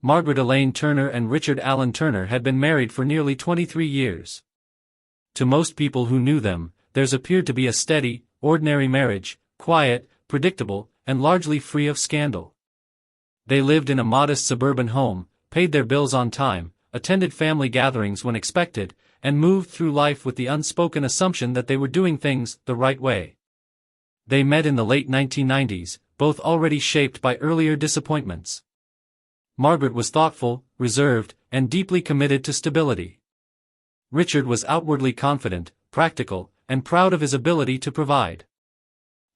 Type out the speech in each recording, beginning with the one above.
Margaret Elaine Turner and Richard Allen Turner had been married for nearly 23 years. To most people who knew them, theirs appeared to be a steady, ordinary marriage, quiet, predictable, and largely free of scandal. They lived in a modest suburban home, paid their bills on time, attended family gatherings when expected, and moved through life with the unspoken assumption that they were doing things the right way. They met in the late 1990s, both already shaped by earlier disappointments. Margaret was thoughtful, reserved, and deeply committed to stability. Richard was outwardly confident, practical, and proud of his ability to provide.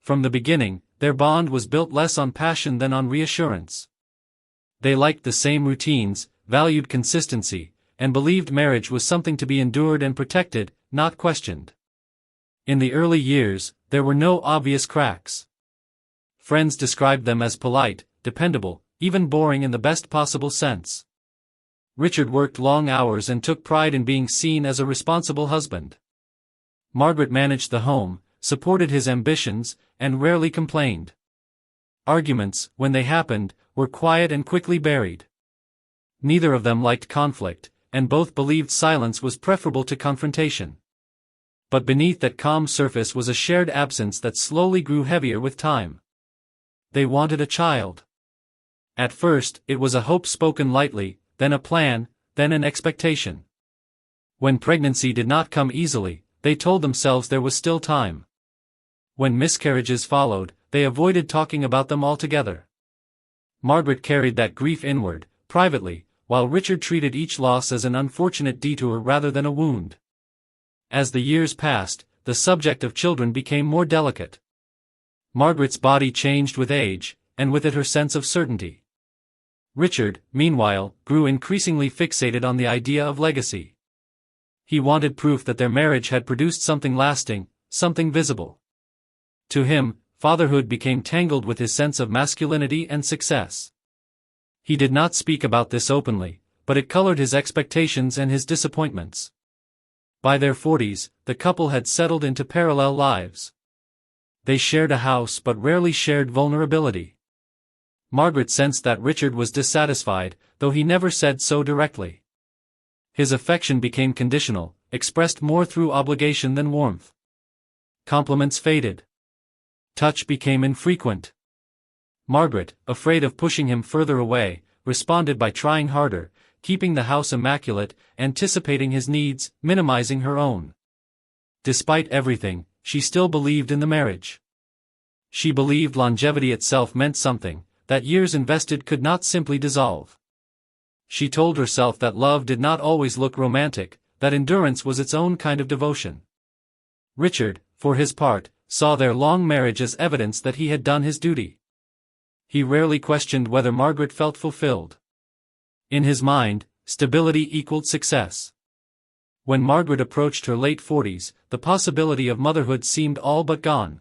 From the beginning, their bond was built less on passion than on reassurance. They liked the same routines, valued consistency, and believed marriage was something to be endured and protected, not questioned. In the early years, there were no obvious cracks. Friends described them as polite, dependable, even boring in the best possible sense. Richard worked long hours and took pride in being seen as a responsible husband. Margaret managed the home, supported his ambitions, and rarely complained. Arguments, when they happened, were quiet and quickly buried. Neither of them liked conflict, and both believed silence was preferable to confrontation. But beneath that calm surface was a shared absence that slowly grew heavier with time. They wanted a child. At first, it was a hope spoken lightly, then a plan, then an expectation. When pregnancy did not come easily, they told themselves there was still time. When miscarriages followed, they avoided talking about them altogether. Margaret carried that grief inward, privately, while Richard treated each loss as an unfortunate detour rather than a wound. As the years passed, the subject of children became more delicate. Margaret's body changed with age, and with it her sense of certainty. Richard, meanwhile, grew increasingly fixated on the idea of legacy. He wanted proof that their marriage had produced something lasting, something visible. To him, fatherhood became tangled with his sense of masculinity and success. He did not speak about this openly, but it colored his expectations and his disappointments. By their 40s, the couple had settled into parallel lives. They shared a house but rarely shared vulnerability. Margaret sensed that Richard was dissatisfied, though he never said so directly. His affection became conditional, expressed more through obligation than warmth. Compliments faded. Touch became infrequent. Margaret, afraid of pushing him further away, responded by trying harder, keeping the house immaculate, anticipating his needs, minimizing her own. Despite everything, she still believed in the marriage. She believed longevity itself meant something, that years invested could not simply dissolve. She told herself that love did not always look romantic, that endurance was its own kind of devotion. Richard, for his part, saw their long marriage as evidence that he had done his duty. He rarely questioned whether Margaret felt fulfilled. In his mind, stability equaled success. When Margaret approached her late 40s, the possibility of motherhood seemed all but gone.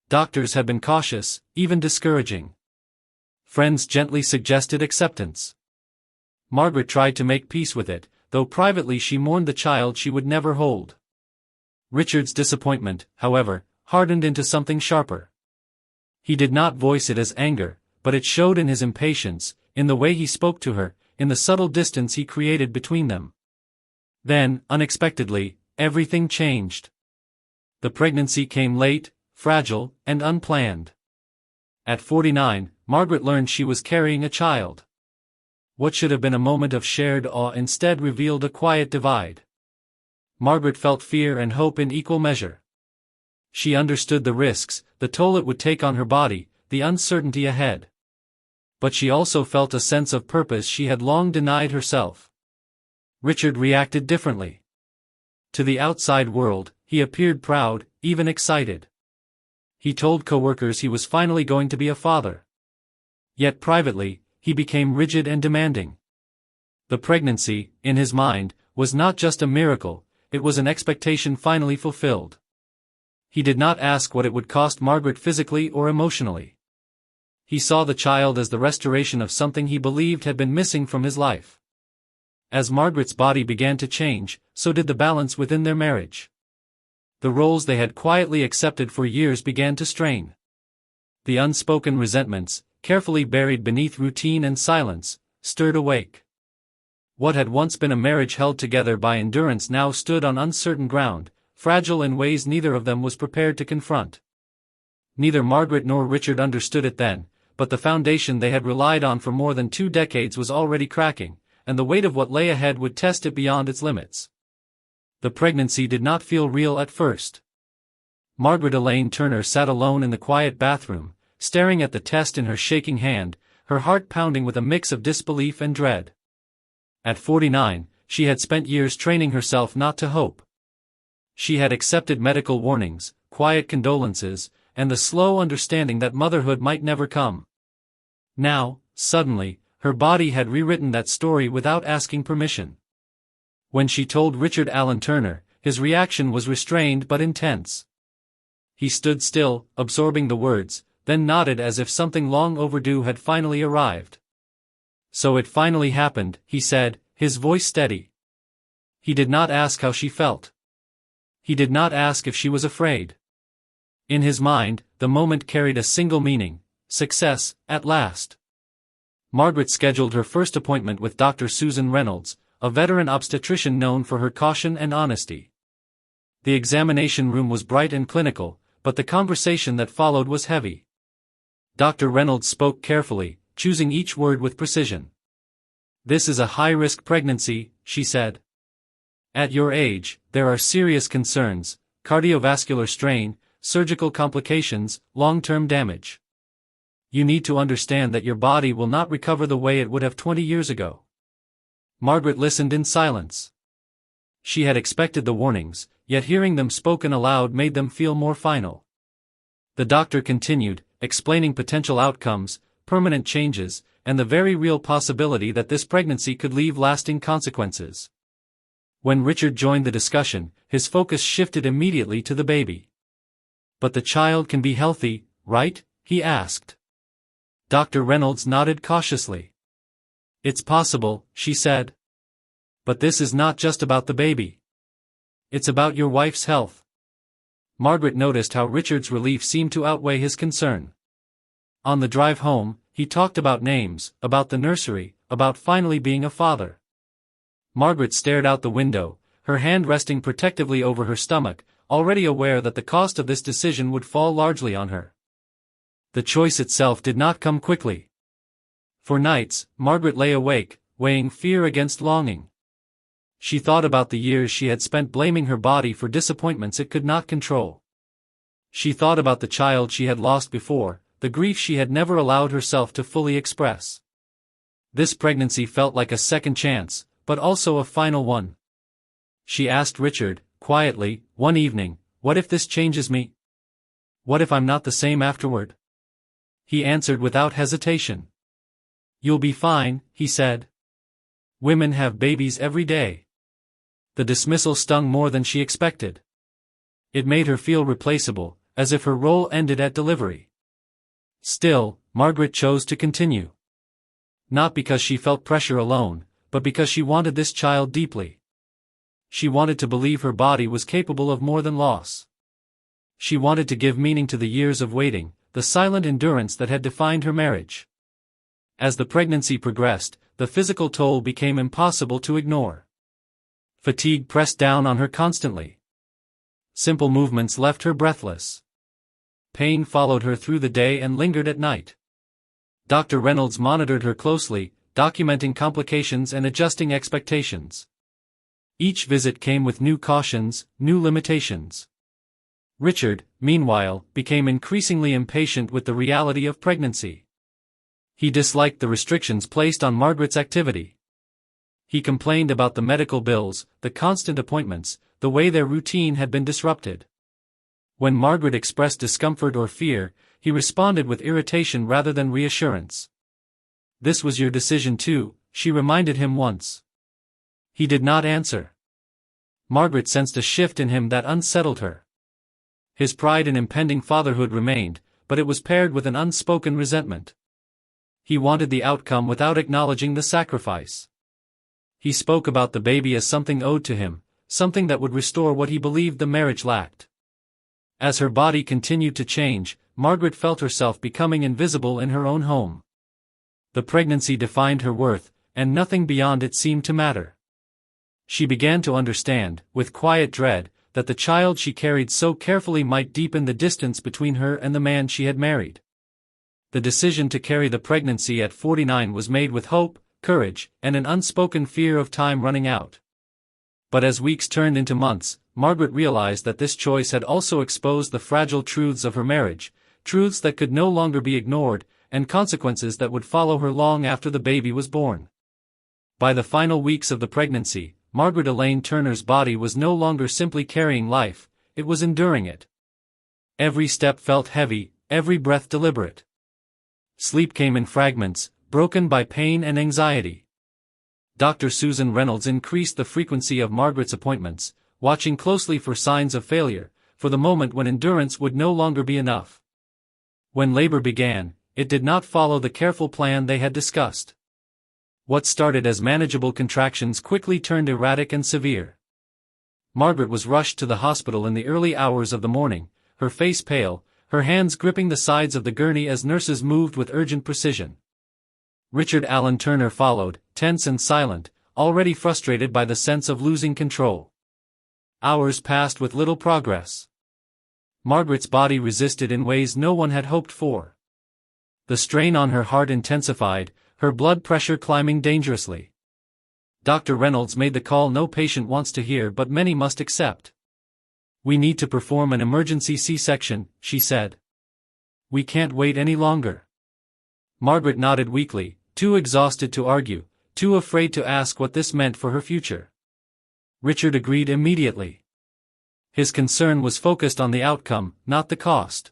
Doctors had been cautious, even discouraging. Friends gently suggested acceptance. Margaret tried to make peace with it, though privately she mourned the child she would never hold. Richard's disappointment, however, hardened into something sharper. He did not voice it as anger, but it showed in his impatience, in the way he spoke to her, in the subtle distance he created between them. Then, unexpectedly, everything changed. The pregnancy came late, fragile, and unplanned. At 49, Margaret learned she was carrying a child. What should have been a moment of shared awe instead revealed a quiet divide. Margaret felt fear and hope in equal measure. She understood the risks, the toll it would take on her body, the uncertainty ahead. But she also felt a sense of purpose she had long denied herself. Richard reacted differently. To the outside world, he appeared proud, even excited. He told coworkers he was finally going to be a father. Yet privately, he became rigid and demanding. The pregnancy, in his mind, was not just a miracle, it was an expectation finally fulfilled. He did not ask what it would cost Margaret physically or emotionally. He saw the child as the restoration of something he believed had been missing from his life. As Margaret's body began to change, so did the balance within their marriage. The roles they had quietly accepted for years began to strain. The unspoken resentments, carefully buried beneath routine and silence, stirred awake. What had once been a marriage held together by endurance now stood on uncertain ground, fragile in ways neither of them was prepared to confront. Neither Margaret nor Richard understood it then, but the foundation they had relied on for more than 2 decades was already cracking, and the weight of what lay ahead would test it beyond its limits. The pregnancy did not feel real at first. Margaret Elaine Turner sat alone in the quiet bathroom, staring at the test in her shaking hand, her heart pounding with a mix of disbelief and dread. At 49, she had spent years training herself not to hope. She had accepted medical warnings, quiet condolences, and the slow understanding that motherhood might never come. Now, suddenly, her body had rewritten that story without asking permission. When she told Richard Allen Turner, his reaction was restrained but intense. He stood still, absorbing the words, then nodded as if something long overdue had finally arrived. "So it finally happened," he said, his voice steady. He did not ask how she felt. He did not ask if she was afraid. In his mind, the moment carried a single meaning: success, at last. Margaret scheduled her first appointment with Dr. Susan Reynolds, a veteran obstetrician known for her caution and honesty. The examination room was bright and clinical, but the conversation that followed was heavy. Dr. Reynolds spoke carefully, choosing each word with precision. "This is a high-risk pregnancy," she said. "At your age, there are serious concerns: cardiovascular strain, surgical complications, long-term damage. You need to understand that your body will not recover the way it would have 20 years ago." Margaret listened in silence. She had expected the warnings, yet hearing them spoken aloud made them feel more final. The doctor continued, explaining potential outcomes, permanent changes, and the very real possibility that this pregnancy could leave lasting consequences. When Richard joined the discussion, his focus shifted immediately to the baby. "But the child can be healthy, right?" he asked. Dr. Reynolds nodded cautiously. "It's possible," she said. "But this is not just about the baby. It's about your wife's health." Margaret noticed how Richard's relief seemed to outweigh his concern. On the drive home, he talked about names, about the nursery, about finally being a father. Margaret stared out the window, her hand resting protectively over her stomach, already aware that the cost of this decision would fall largely on her. The choice itself did not come quickly. For nights, Margaret lay awake, weighing fear against longing. She thought about the years she had spent blaming her body for disappointments it could not control. She thought about the child she had lost before, the grief she had never allowed herself to fully express. This pregnancy felt like a second chance, but also a final one. She asked Richard, quietly, one evening, "What if this changes me? What if I'm not the same afterward?" He answered without hesitation. "You'll be fine," he said. "Women have babies every day." The dismissal stung more than she expected. It made her feel replaceable, as if her role ended at delivery. Still, Margaret chose to continue. Not because she felt pressure alone, but because she wanted this child deeply. She wanted to believe her body was capable of more than loss. She wanted to give meaning to the years of waiting, the silent endurance that had defined her marriage. As the pregnancy progressed, the physical toll became impossible to ignore. Fatigue pressed down on her constantly. Simple movements left her breathless. Pain followed her through the day and lingered at night. Dr. Reynolds monitored her closely, documenting complications and adjusting expectations. Each visit came with new cautions, new limitations. Richard, meanwhile, became increasingly impatient with the reality of pregnancy. He disliked the restrictions placed on Margaret's activity. He complained about the medical bills, the constant appointments, the way their routine had been disrupted. When Margaret expressed discomfort or fear, he responded with irritation rather than reassurance. "This was your decision too," she reminded him once. He did not answer. Margaret sensed a shift in him that unsettled her. His pride in impending fatherhood remained, but it was paired with an unspoken resentment. He wanted the outcome without acknowledging the sacrifice. He spoke about the baby as something owed to him, something that would restore what he believed the marriage lacked. As her body continued to change, Margaret felt herself becoming invisible in her own home. The pregnancy defined her worth, and nothing beyond it seemed to matter. She began to understand, with quiet dread, that the child she carried so carefully might deepen the distance between her and the man she had married. The decision to carry the pregnancy at 49 was made with hope, courage, and an unspoken fear of time running out. But as weeks turned into months, Margaret realized that this choice had also exposed the fragile truths of her marriage, truths that could no longer be ignored, and consequences that would follow her long after the baby was born. By the final weeks of the pregnancy, Margaret Elaine Turner's body was no longer simply carrying life, it was enduring it. Every step felt heavy, every breath deliberate. Sleep came in fragments, broken by pain and anxiety. Dr. Susan Reynolds increased the frequency of Margaret's appointments, watching closely for signs of failure, for the moment when endurance would no longer be enough. When labor began, it did not follow the careful plan they had discussed. What started as manageable contractions quickly turned erratic and severe. Margaret was rushed to the hospital in the early hours of the morning, her face pale, her hands gripping the sides of the gurney as nurses moved with urgent precision. Richard Allen Turner followed, tense and silent, already frustrated by the sense of losing control. Hours passed with little progress. Margaret's body resisted in ways no one had hoped for. The strain on her heart intensified, her blood pressure climbing dangerously. Dr. Reynolds made the call no patient wants to hear but many must accept. "We need to perform an emergency C-section," she said. "We can't wait any longer." Margaret nodded weakly, too exhausted to argue, too afraid to ask what this meant for her future. Richard agreed immediately. His concern was focused on the outcome, not the cost.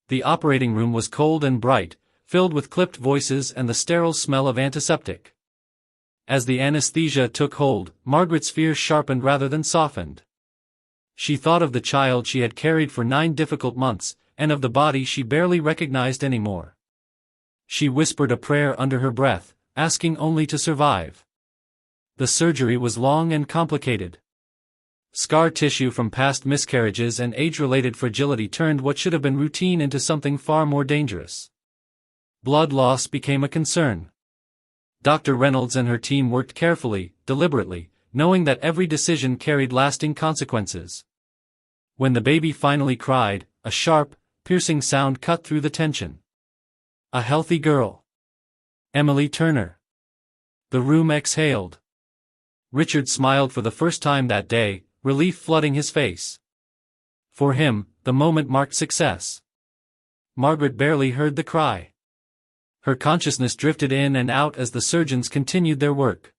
The operating room was cold and bright, filled with clipped voices and the sterile smell of antiseptic. As the anesthesia took hold, Margaret's fears sharpened rather than softened. She thought of the child she had carried for 9 difficult months, and of the body she barely recognized anymore. She whispered a prayer under her breath, asking only to survive. The surgery was long and complicated. Scar tissue from past miscarriages and age-related fragility turned what should have been routine into something far more dangerous. Blood loss became a concern. Dr. Reynolds and her team worked carefully, deliberately, knowing that every decision carried lasting consequences. When the baby finally cried, a sharp, piercing sound cut through the tension. A healthy girl. Emily Turner. The room exhaled. Richard smiled for the first time that day, relief flooding his face. For him, the moment marked success. Margaret barely heard the cry. Her consciousness drifted in and out as the surgeons continued their work.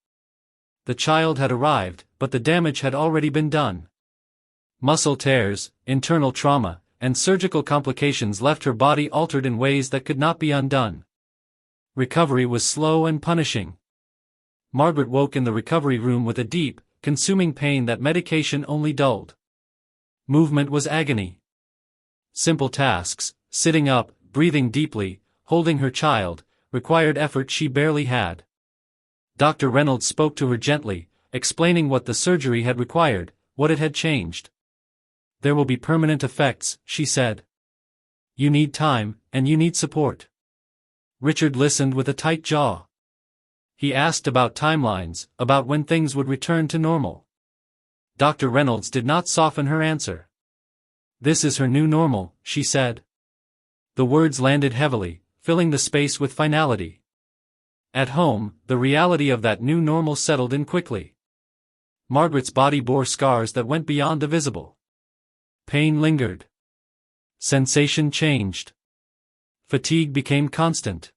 The child had arrived, but the damage had already been done. Muscle tears, internal trauma, and surgical complications left her body altered in ways that could not be undone. Recovery was slow and punishing. Margaret woke in the recovery room with a deep, consuming pain that medication only dulled. Movement was agony. Simple tasks, sitting up, breathing deeply, holding her child, required effort she barely had. Dr. Reynolds spoke to her gently, explaining what the surgery had required, what it had changed. "There will be permanent effects," she said. "You need time, and you need support." Richard listened with a tight jaw. He asked about timelines, about when things would return to normal. Dr. Reynolds did not soften her answer. "This is her new normal," she said. The words landed heavily, filling the space with finality. At home, the reality of that new normal settled in quickly. Margaret's body bore scars that went beyond the visible. Pain lingered. Sensation changed. Fatigue became constant.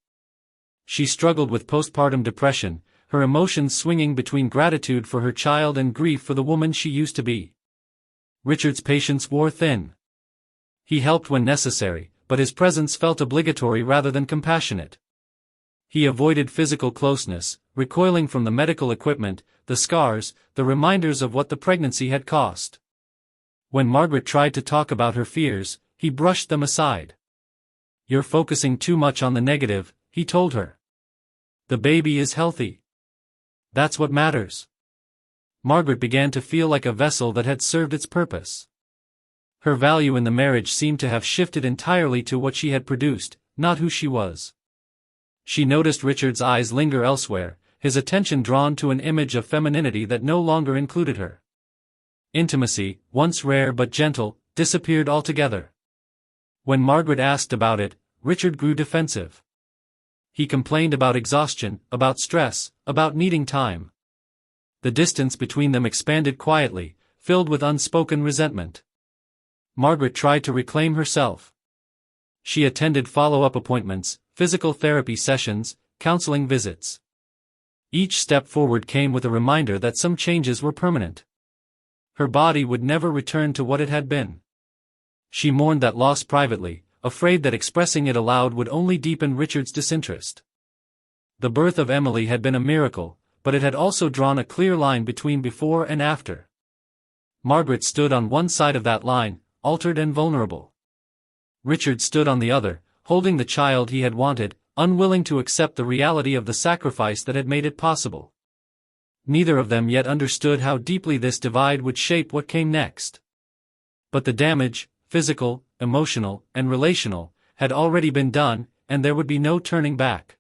She struggled with postpartum depression, her emotions swinging between gratitude for her child and grief for the woman she used to be. Richard's patience wore thin. He helped when necessary, but his presence felt obligatory rather than compassionate. He avoided physical closeness, recoiling from the medical equipment, the scars, the reminders of what the pregnancy had cost. When Margaret tried to talk about her fears, he brushed them aside. "You're focusing too much on the negative," he told her. "The baby is healthy. That's what matters." Margaret began to feel like a vessel that had served its purpose. Her value in the marriage seemed to have shifted entirely to what she had produced, not who she was. She noticed Richard's eyes linger elsewhere, his attention drawn to an image of femininity that no longer included her. Intimacy, once rare but gentle, disappeared altogether. When Margaret asked about it, Richard grew defensive. He complained about exhaustion, about stress, about needing time. The distance between them expanded quietly, filled with unspoken resentment. Margaret tried to reclaim herself. She attended follow-up appointments, physical therapy sessions, counseling visits. Each step forward came with a reminder that some changes were permanent. Her body would never return to what it had been. She mourned that loss privately, afraid that expressing it aloud would only deepen Richard's disinterest. The birth of Emily had been a miracle, but it had also drawn a clear line between before and after. Margaret stood on one side of that line, altered and vulnerable. Richard stood on the other, holding the child he had wanted, unwilling to accept the reality of the sacrifice that had made it possible. Neither of them yet understood how deeply this divide would shape what came next. But the damage, physical, emotional, and relational, had already been done, and there would be no turning back.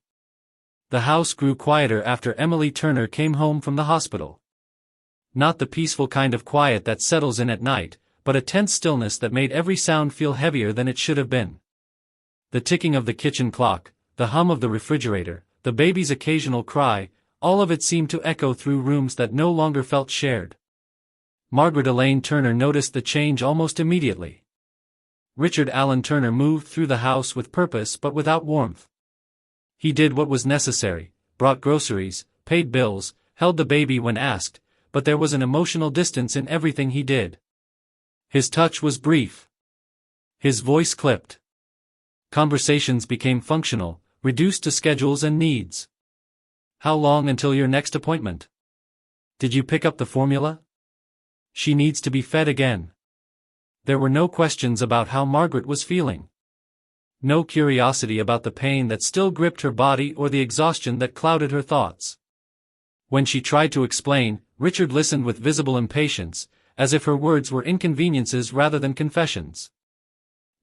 The house grew quieter after Emily Turner came home from the hospital. Not the peaceful kind of quiet that settles in at night, but a tense stillness that made every sound feel heavier than it should have been. The ticking of the kitchen clock, the hum of the refrigerator, the baby's occasional cry, all of it seemed to echo through rooms that no longer felt shared. Margaret Elaine Turner noticed the change almost immediately. Richard Allen Turner moved through the house with purpose but without warmth. He did what was necessary, brought groceries, paid bills, held the baby when asked, but there was an emotional distance in everything he did. His touch was brief. His voice clipped. Conversations became functional, reduced to schedules and needs. How long until your next appointment? Did you pick up the formula? She needs to be fed again. There were no questions about how Margaret was feeling. No curiosity about the pain that still gripped her body or the exhaustion that clouded her thoughts. When she tried to explain, Richard listened with visible impatience, as if her words were inconveniences rather than confessions.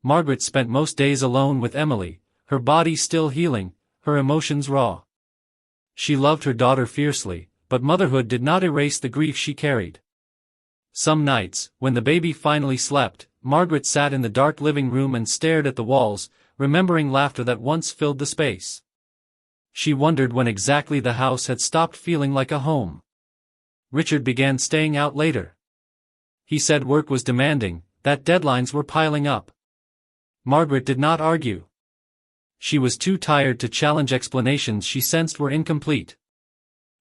Margaret spent most days alone with Emily, her body still healing, her emotions raw. She loved her daughter fiercely, but motherhood did not erase the grief she carried. Some nights, when the baby finally slept, Margaret sat in the dark living room and stared at the walls, remembering laughter that once filled the space. She wondered when exactly the house had stopped feeling like a home. Richard began staying out later. He said work was demanding, that deadlines were piling up. Margaret did not argue. She was too tired to challenge explanations she sensed were incomplete.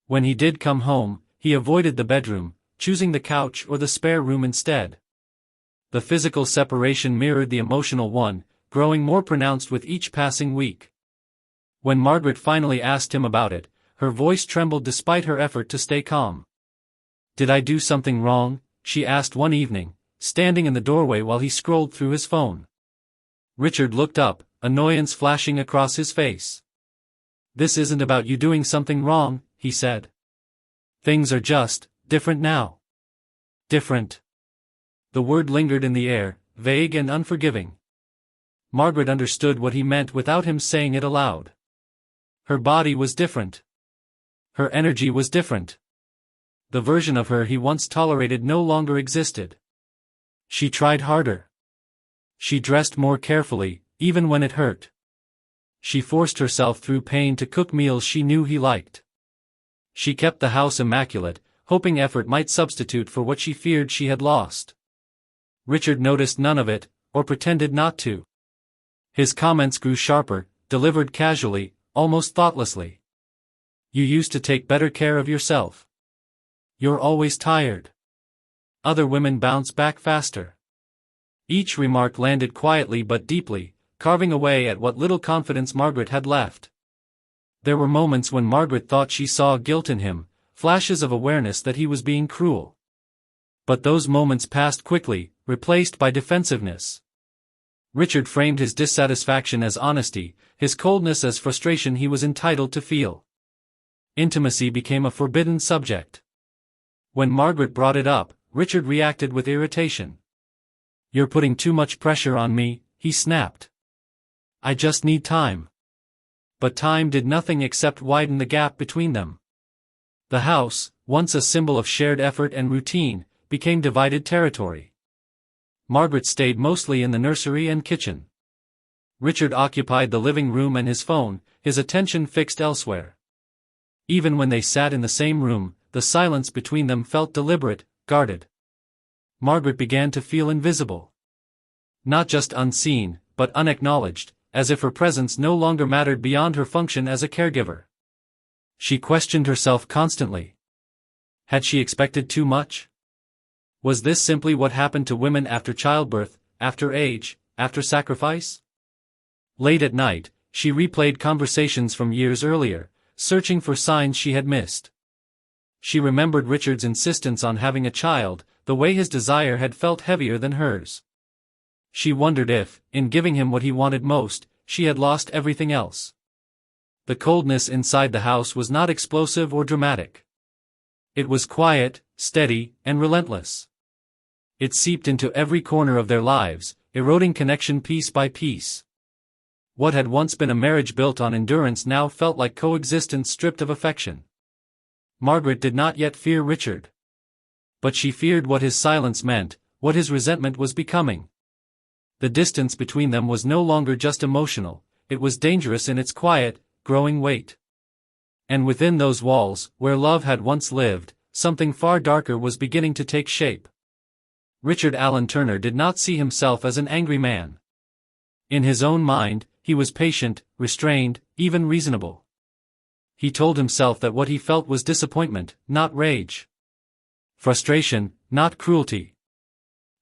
When he did come home, he avoided the bedroom, choosing the couch or the spare room instead. The physical separation mirrored the emotional one, growing more pronounced with each passing week. When Margaret finally asked him about it, her voice trembled despite her effort to stay calm. "Did I do something wrong?" she asked one evening, standing in the doorway while he scrolled through his phone. Richard looked up, annoyance flashing across his face. "This isn't about you doing something wrong," he said. "Things are just different now." Different. The word lingered in the air, vague and unforgiving. Margaret understood what he meant without him saying it aloud. Her body was different. Her energy was different. The version of her he once tolerated no longer existed. She tried harder. She dressed more carefully, even when it hurt. She forced herself through pain to cook meals she knew he liked. She kept the house immaculate, hoping effort might substitute for what she feared she had lost. Richard noticed none of it, or pretended not to. His comments grew sharper, delivered casually, almost thoughtlessly. "You used to take better care of yourself. You're always tired." Other women bounce back faster. Each remark landed quietly but deeply, carving away at what little confidence Margaret had left. There were moments when Margaret thought she saw guilt in him, flashes of awareness that he was being cruel. But those moments passed quickly, replaced by defensiveness. Richard framed his dissatisfaction as honesty, his coldness as frustration he was entitled to feel. Intimacy became a forbidden subject. When Margaret brought it up, Richard reacted with irritation. "You're putting too much pressure on me," he snapped. "I just need time." But time did nothing except widen the gap between them. The house, once a symbol of shared effort and routine, became divided territory. Margaret stayed mostly in the nursery and kitchen. Richard occupied the living room and his phone, his attention fixed elsewhere. Even when they sat in the same room, the silence between them felt deliberate, guarded. Margaret began to feel invisible. Not just unseen, but unacknowledged, as if her presence no longer mattered beyond her function as a caregiver. She questioned herself constantly. Had she expected too much? Was this simply what happened to women after childbirth, after age, after sacrifice? Late at night, she replayed conversations from years earlier, searching for signs she had missed. She remembered Richard's insistence on having a child, the way his desire had felt heavier than hers. She wondered if, in giving him what he wanted most, she had lost everything else. The coldness inside the house was not explosive or dramatic. It was quiet, steady, and relentless. It seeped into every corner of their lives, eroding connection piece by piece. What had once been a marriage built on endurance now felt like coexistence stripped of affection. Margaret did not yet fear Richard. But she feared what his silence meant, what his resentment was becoming. The distance between them was no longer just emotional, it was dangerous in its quiet, growing weight. And within those walls, where love had once lived, something far darker was beginning to take shape. Richard Allen Turner did not see himself as an angry man. In his own mind, he was patient, restrained, even reasonable. He told himself that what he felt was disappointment, not rage. Frustration, not cruelty.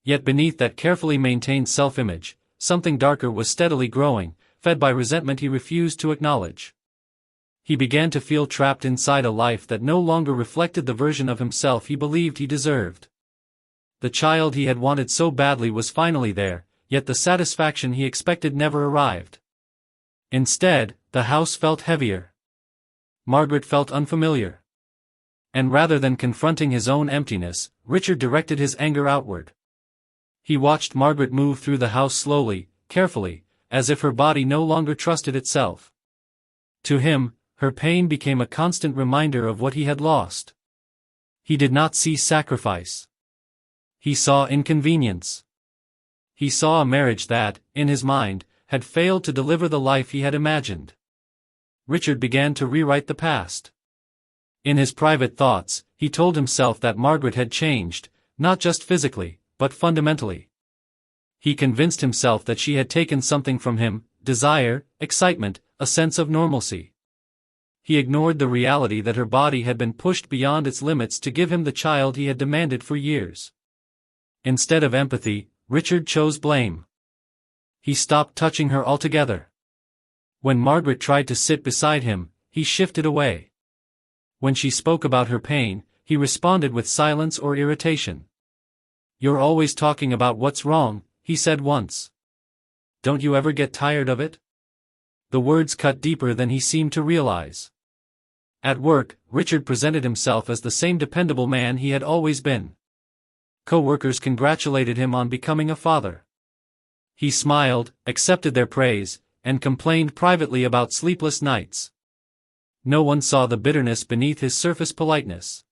Yet beneath that carefully maintained self-image, something darker was steadily growing, fed by resentment he refused to acknowledge. He began to feel trapped inside a life that no longer reflected the version of himself he believed he deserved. The child he had wanted so badly was finally there, yet the satisfaction he expected never arrived. Instead, the house felt heavier. Margaret felt unfamiliar. And rather than confronting his own emptiness, Richard directed his anger outward. He watched Margaret move through the house slowly, carefully, as if her body no longer trusted itself. To him, her pain became a constant reminder of what he had lost. He did not see sacrifice. He saw inconvenience. He saw a marriage that, in his mind, had failed to deliver the life he had imagined. Richard began to rewrite the past. In his private thoughts, he told himself that Margaret had changed, not just physically, but fundamentally. He convinced himself that she had taken something from him, desire, excitement, a sense of normalcy. He ignored the reality that her body had been pushed beyond its limits to give him the child he had demanded for years. Instead of empathy, Richard chose blame. He stopped touching her altogether. When Margaret tried to sit beside him, he shifted away. When she spoke about her pain, he responded with silence or irritation. "You're always talking about what's wrong," he said once. "Don't you ever get tired of it?" The words cut deeper than he seemed to realize. At work, Richard presented himself as the same dependable man he had always been. Co-workers congratulated him on becoming a father. He smiled, accepted their praise, and complained privately about sleepless nights. No one saw the bitterness beneath his surface politeness.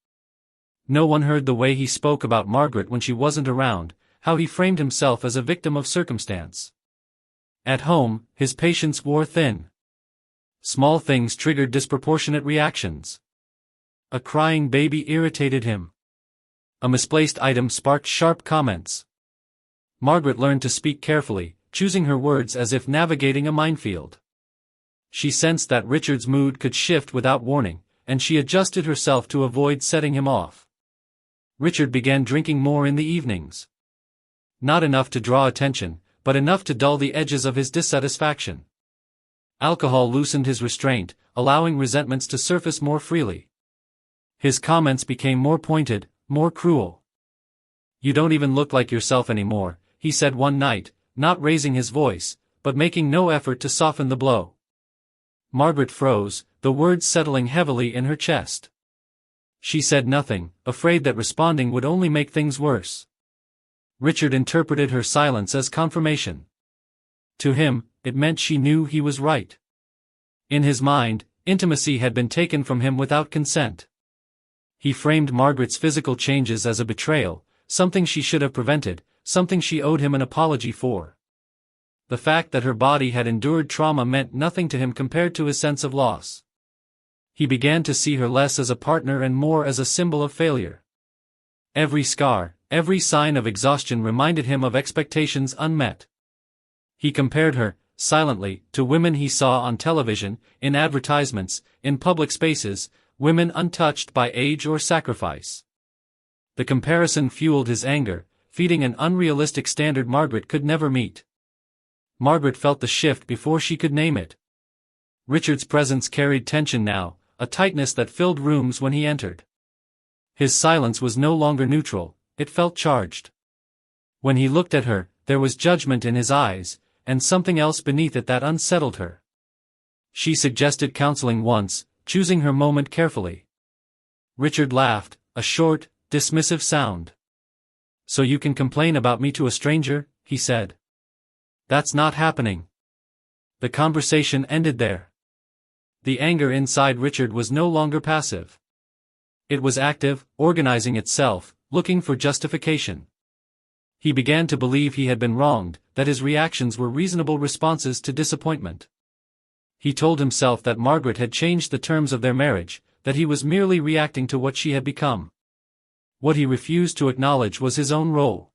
No one heard the way he spoke about Margaret when she wasn't around, how he framed himself as a victim of circumstance. At home, his patience wore thin. Small things triggered disproportionate reactions. A crying baby irritated him. A misplaced item sparked sharp comments. Margaret learned to speak carefully, choosing her words as if navigating a minefield. She sensed that Richard's mood could shift without warning, and she adjusted herself to avoid setting him off. Richard began drinking more in the evenings. Not enough to draw attention, but enough to dull the edges of his dissatisfaction. Alcohol loosened his restraint, allowing resentments to surface more freely. His comments became more pointed, more cruel. "You don't even look like yourself anymore," he said one night, not raising his voice, but making no effort to soften the blow. Margaret froze, the words settling heavily in her chest. She said nothing, afraid that responding would only make things worse. Richard interpreted her silence as confirmation. To him, it meant she knew he was right. In his mind, intimacy had been taken from him without consent. He framed Margaret's physical changes as a betrayal, something she should have prevented, something she owed him an apology for. The fact that her body had endured trauma meant nothing to him compared to his sense of loss. He began to see her less as a partner and more as a symbol of failure. Every scar, every sign of exhaustion reminded him of expectations unmet. He compared her, silently, to women he saw on television, in advertisements, in public spaces, women untouched by age or sacrifice. The comparison fueled his anger, feeding an unrealistic standard Margaret could never meet. Margaret felt the shift before she could name it. Richard's presence carried tension now, a tightness that filled rooms when he entered. His silence was no longer neutral, it felt charged. When he looked at her, there was judgment in his eyes, and something else beneath it that unsettled her. She suggested counseling once, choosing her moment carefully. Richard laughed, a short, dismissive sound. "So you can complain about me to a stranger?" he said. "That's not happening." The conversation ended there. The anger inside Richard was no longer passive. It was active, organizing itself, looking for justification. He began to believe he had been wronged, that his reactions were reasonable responses to disappointment. He told himself that Margaret had changed the terms of their marriage, that he was merely reacting to what she had become. What he refused to acknowledge was his own role.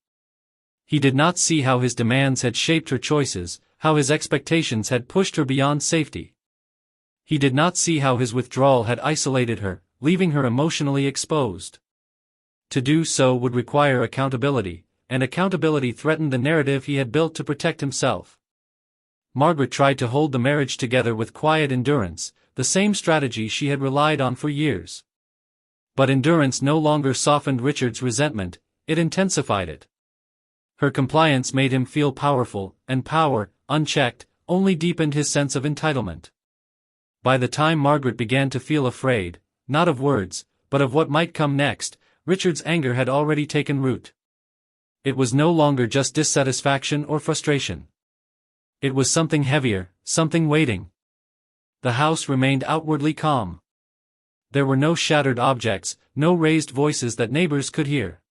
He did not see how his demands had shaped her choices, how his expectations had pushed her beyond safety. He did not see how his withdrawal had isolated her, leaving her emotionally exposed. To do so would require accountability, and accountability threatened the narrative he had built to protect himself. Margaret tried to hold the marriage together with quiet endurance, the same strategy she had relied on for years. But endurance no longer softened Richard's resentment, it intensified it. Her compliance made him feel powerful, and power, unchecked, only deepened his sense of entitlement. By the time Margaret began to feel afraid, not of words, but of what might come next, Richard's anger had already taken root. It was no longer just dissatisfaction or frustration. It was something heavier, something waiting. The house remained outwardly calm. There were no shattered objects, no raised voices that neighbors could hear.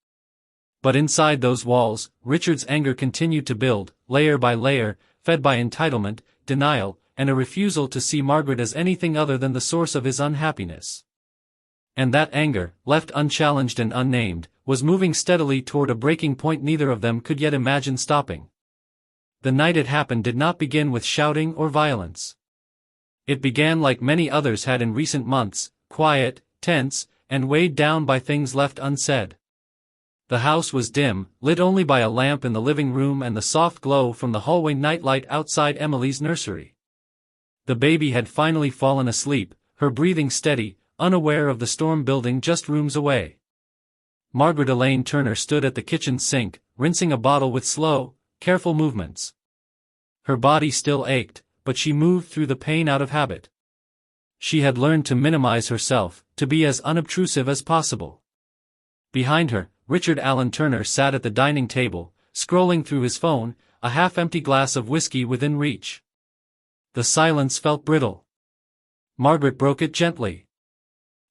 But inside those walls, Richard's anger continued to build, layer by layer, fed by entitlement, denial, and a refusal to see Margaret as anything other than the source of his unhappiness. And that anger, left unchallenged and unnamed, was moving steadily toward a breaking point neither of them could yet imagine stopping. The night it happened did not begin with shouting or violence. It began like many others had in recent months, quiet, tense, and weighed down by things left unsaid. The house was dim, lit only by a lamp in the living room and the soft glow from the hallway nightlight outside Emily's nursery. The baby had finally fallen asleep, her breathing steady, unaware of the storm building just rooms away. Margaret Elaine Turner stood at the kitchen sink, rinsing a bottle with slow, careful movements. Her body still ached, but she moved through the pain out of habit. She had learned to minimize herself, to be as unobtrusive as possible. Behind her, Richard Allen Turner sat at the dining table, scrolling through his phone, a half-empty glass of whiskey within reach. The silence felt brittle. Margaret broke it gently.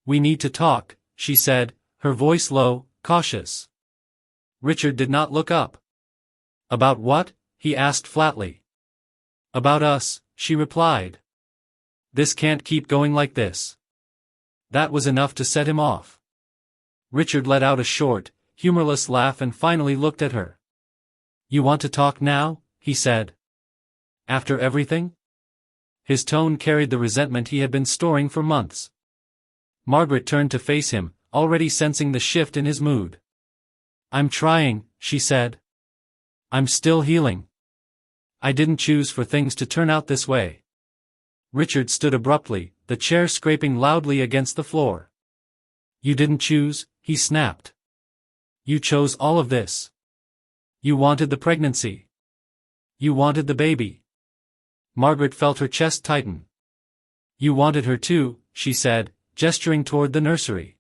"We need to talk," she said, her voice low, cautious. Richard did not look up. "About what?" he asked flatly. "About us," she replied. "This can't keep going like this." That was enough to set him off. Richard let out a short, humorless laugh and finally looked at her. "You want to talk now?" he said. "After everything?" His tone carried the resentment he had been storing for months. Margaret turned to face him, already sensing the shift in his mood. "I'm trying," she said. "I'm still healing. I didn't choose for things to turn out this way." Richard stood abruptly, the chair scraping loudly against the floor. "You didn't choose," he snapped. "You chose all of this. You wanted the pregnancy. You wanted the baby." Margaret felt her chest tighten. "You wanted her too," she said, gesturing toward the nursery.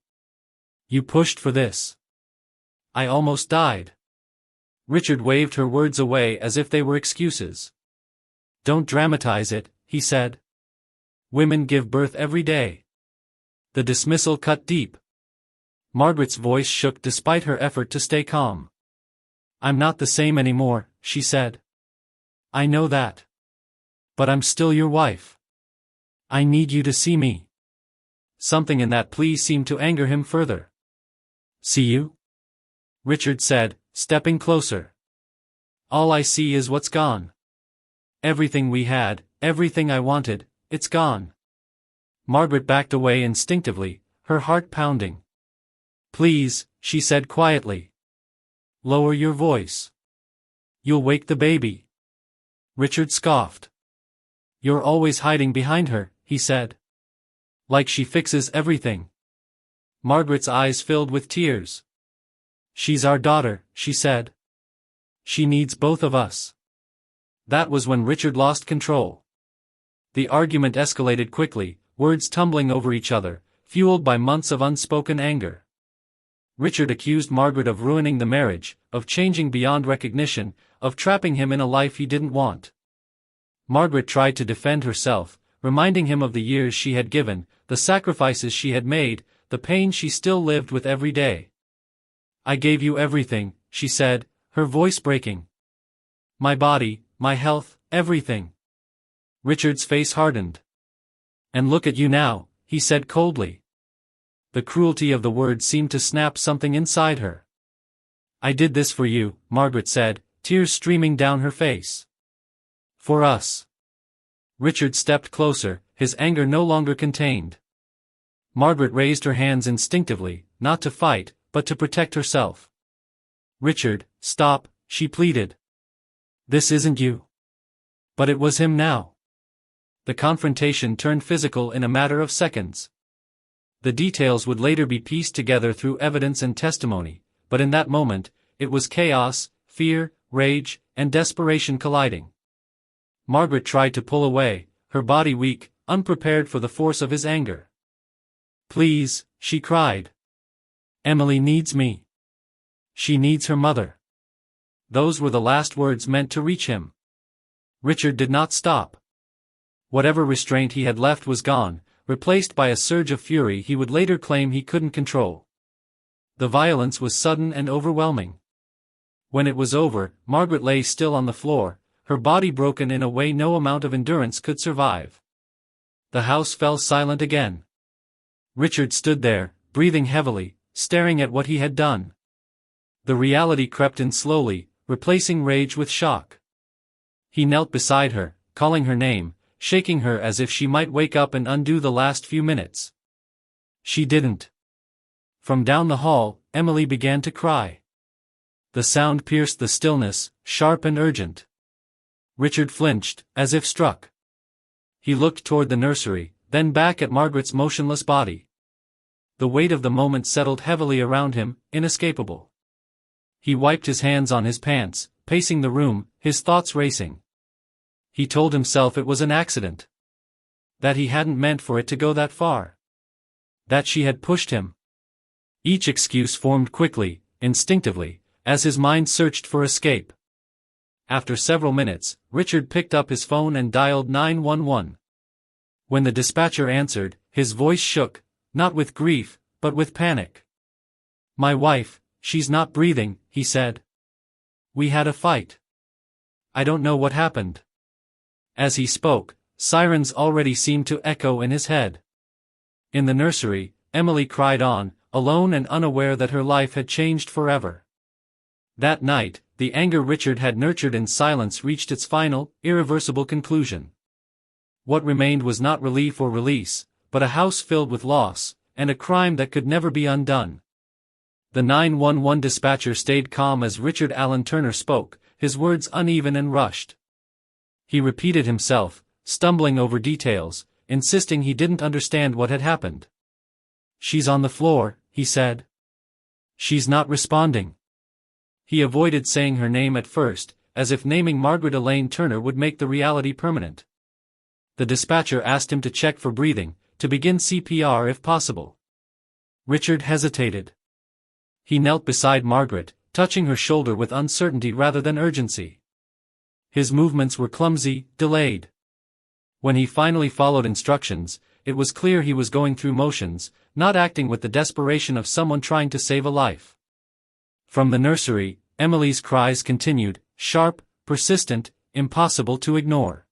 "You pushed for this. I almost died." Richard waved her words away as if they were excuses. "Don't dramatize it," he said. "Women give birth every day." The dismissal cut deep. Margaret's voice shook despite her effort to stay calm. "I'm not the same anymore," she said. "I know that. But I'm still your wife. I need you to see me." Something in that plea seemed to anger him further. "See you?" Richard said, stepping closer. "All I see is what's gone. Everything we had, everything I wanted, it's gone." Margaret backed away instinctively, her heart pounding. "Please," she said quietly. "Lower your voice. You'll wake the baby." Richard scoffed. "You're always hiding behind her," he said. "Like she fixes everything." Margaret's eyes filled with tears. "She's our daughter," she said. "She needs both of us." That was when Richard lost control. The argument escalated quickly, words tumbling over each other, fueled by months of unspoken anger. Richard accused Margaret of ruining the marriage, of changing beyond recognition, of trapping him in a life he didn't want. Margaret tried to defend herself, reminding him of the years she had given, the sacrifices she had made, the pain she still lived with every day. "I gave you everything," she said, her voice breaking. "My body, my health, everything." Richard's face hardened. "And look at you now," he said coldly. The cruelty of the words seemed to snap something inside her. "I did this for you," Margaret said, tears streaming down her face. "For us." Richard stepped closer, his anger no longer contained. Margaret raised her hands instinctively, not to fight, but to protect herself. "Richard, stop," she pleaded. "This isn't you." But it was him now. The confrontation turned physical in a matter of seconds. The details would later be pieced together through evidence and testimony, but in that moment, it was chaos, fear, rage, and desperation colliding. Margaret tried to pull away, her body weak, unprepared for the force of his anger. "Please," she cried. "Emily needs me. She needs her mother." Those were the last words meant to reach him. Richard did not stop. Whatever restraint he had left was gone, replaced by a surge of fury he would later claim he couldn't control. The violence was sudden and overwhelming. When it was over, Margaret lay still on the floor, her body broken in a way no amount of endurance could survive. The house fell silent again. Richard stood there, breathing heavily, staring at what he had done. The reality crept in slowly, replacing rage with shock. He knelt beside her, calling her name, shaking her as if she might wake up and undo the last few minutes. She didn't. From down the hall, Emily began to cry. The sound pierced the stillness, sharp and urgent. Richard flinched, as if struck. He looked toward the nursery, then back at Margaret's motionless body. The weight of the moment settled heavily around him, inescapable. He wiped his hands on his pants, pacing the room, his thoughts racing. He told himself it was an accident. That he hadn't meant for it to go that far. That she had pushed him. Each excuse formed quickly, instinctively, as his mind searched for escape. After several minutes, Richard picked up his phone and dialed 911. When the dispatcher answered, his voice shook, not with grief, but with panic. "My wife, she's not breathing," he said. "We had a fight. I don't know what happened." As he spoke, sirens already seemed to echo in his head. In the nursery, Emily cried on, alone and unaware that her life had changed forever. That night, the anger Richard had nurtured in silence reached its final, irreversible conclusion. What remained was not relief or release, but a house filled with loss, and a crime that could never be undone. The 911 dispatcher stayed calm as Richard Allen Turner spoke, his words uneven and rushed. He repeated himself, stumbling over details, insisting he didn't understand what had happened. "She's on the floor," he said. "She's not responding." He avoided saying her name at first, as if naming Margaret Elaine Turner would make the reality permanent. The dispatcher asked him to check for breathing, to begin CPR if possible. Richard hesitated. He knelt beside Margaret, touching her shoulder with uncertainty rather than urgency. His movements were clumsy, delayed. When he finally followed instructions, it was clear he was going through motions, not acting with the desperation of someone trying to save a life. From the nursery, Emily's cries continued, sharp, persistent, impossible to ignore.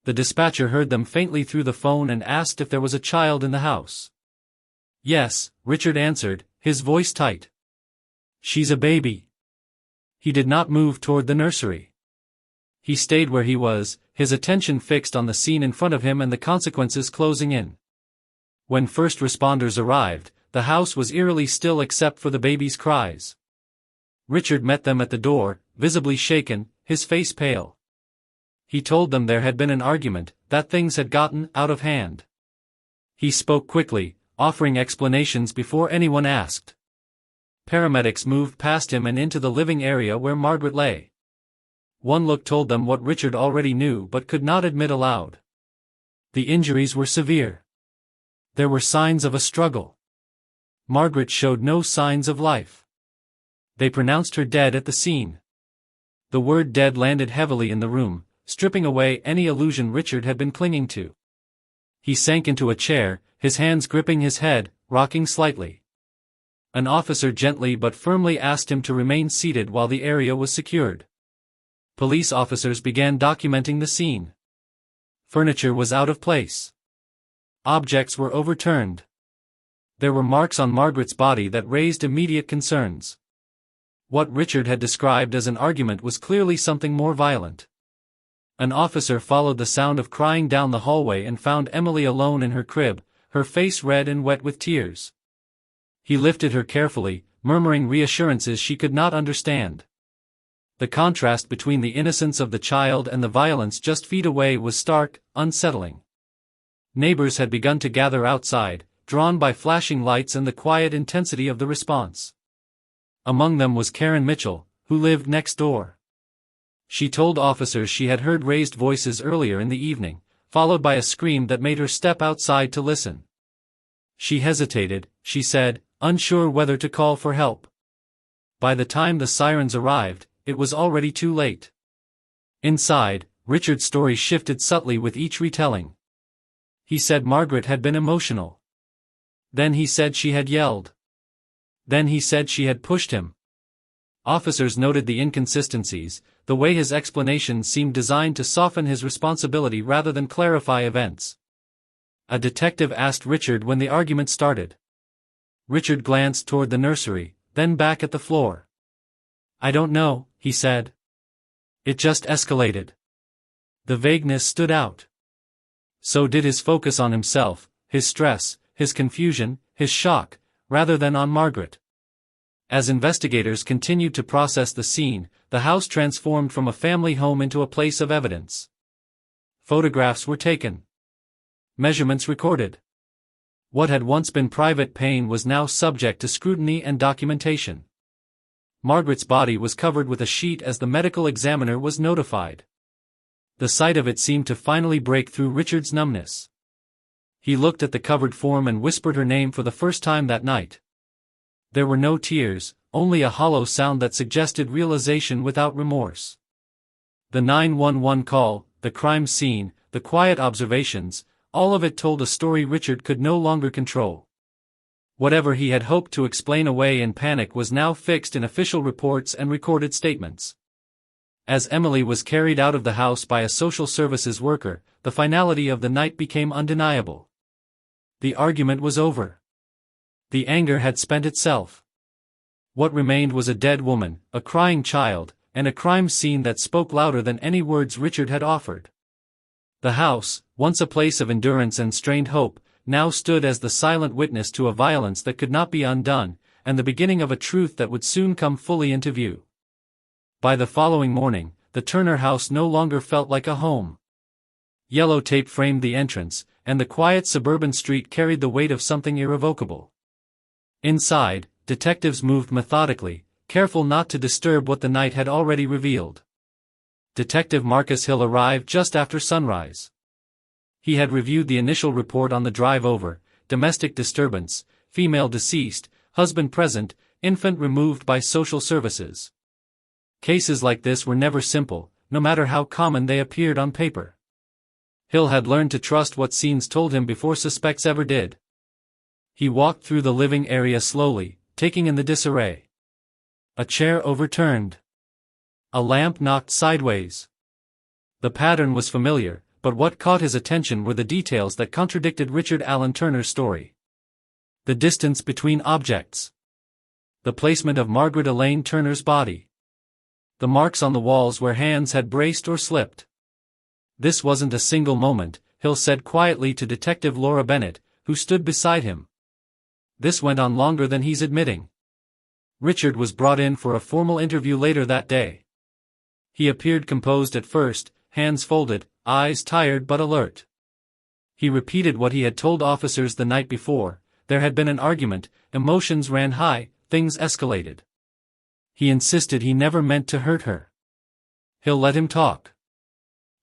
The dispatcher heard them faintly through the phone and asked if there was a child in the house. Yes, Richard answered, his voice tight. She's a baby. He did not move toward the nursery. He stayed where he was, his attention fixed on the scene in front of him and the consequences closing in. When first responders arrived, the house was eerily still except for the baby's cries. Richard met them at the door, visibly shaken, his face pale. He told them there had been an argument, that things had gotten out of hand. He spoke quickly, offering explanations before anyone asked. Paramedics moved past him and into the living area where Margaret lay. One look told them what Richard already knew but could not admit aloud. The injuries were severe. There were signs of a struggle. Margaret showed no signs of life. They pronounced her dead at the scene. The word dead landed heavily in the room, stripping away any illusion Richard had been clinging to. He sank into a chair, his hands gripping his head, rocking slightly. An officer gently but firmly asked him to remain seated while the area was secured. Police officers began documenting the scene. Furniture was out of place. Objects were overturned. There were marks on Margaret's body that raised immediate concerns. What Richard had described as an argument was clearly something more violent. An officer followed the sound of crying down the hallway and found Emily alone in her crib, her face red and wet with tears. He lifted her carefully, murmuring reassurances she could not understand. The contrast between the innocence of the child and the violence just feet away was stark, unsettling. Neighbors had begun to gather outside, drawn by flashing lights and the quiet intensity of the response. Among them was Karen Mitchell, who lived next door. She told officers she had heard raised voices earlier in the evening, followed by a scream that made her step outside to listen. She hesitated, she said, unsure whether to call for help. By the time the sirens arrived, it was already too late. Inside, Richard's story shifted subtly with each retelling. He said Margaret had been emotional. Then he said she had yelled. Then he said she had pushed him. Officers noted the inconsistencies, the way his explanations seemed designed to soften his responsibility rather than clarify events. A detective asked Richard when the argument started. Richard glanced toward the nursery, then back at the floor. I don't know, he said. It just escalated. The vagueness stood out. So did his focus on himself, his stress, his confusion, his shock, rather than on Margaret. As investigators continued to process the scene, the house transformed from a family home into a place of evidence. Photographs were taken. Measurements recorded. What had once been private pain was now subject to scrutiny and documentation. Margaret's body was covered with a sheet as the medical examiner was notified. The sight of it seemed to finally break through Richard's numbness. He looked at the covered form and whispered her name for the first time that night. There were no tears, only a hollow sound that suggested realization without remorse. The 911 call, the crime scene, the quiet observations, all of it told a story Richard could no longer control. Whatever he had hoped to explain away in panic was now fixed in official reports and recorded statements. As Emily was carried out of the house by a social services worker, the finality of the night became undeniable. The argument was over. The anger had spent itself. What remained was a dead woman, a crying child, and a crime scene that spoke louder than any words Richard had offered. The house, once a place of endurance and strained hope, now stood as the silent witness to a violence that could not be undone, and the beginning of a truth that would soon come fully into view. By the following morning, the Turner house no longer felt like a home. Yellow tape framed the entrance, and the quiet suburban street carried the weight of something irrevocable. Inside, detectives moved methodically, careful not to disturb what the night had already revealed. Detective Marcus Hill arrived just after sunrise. He had reviewed the initial report on the drive over: domestic disturbance, female deceased, husband present, infant removed by social services. Cases like this were never simple, no matter how common they appeared on paper. Hill had learned to trust what scenes told him before suspects ever did. He walked through the living area slowly, taking in the disarray. A chair overturned. A lamp knocked sideways. The pattern was familiar, but what caught his attention were the details that contradicted Richard Allen Turner's story. The distance between objects. The placement of Margaret Elaine Turner's body. The marks on the walls where hands had braced or slipped. This wasn't a single moment, Hill said quietly to Detective Laura Bennett, who stood beside him. This went on longer than he's admitting. Richard was brought in for a formal interview later that day. He appeared composed at first, hands folded, eyes tired but alert. He repeated what he had told officers the night before: there had been an argument, emotions ran high, things escalated. He insisted he never meant to hurt her. Hill let him talk.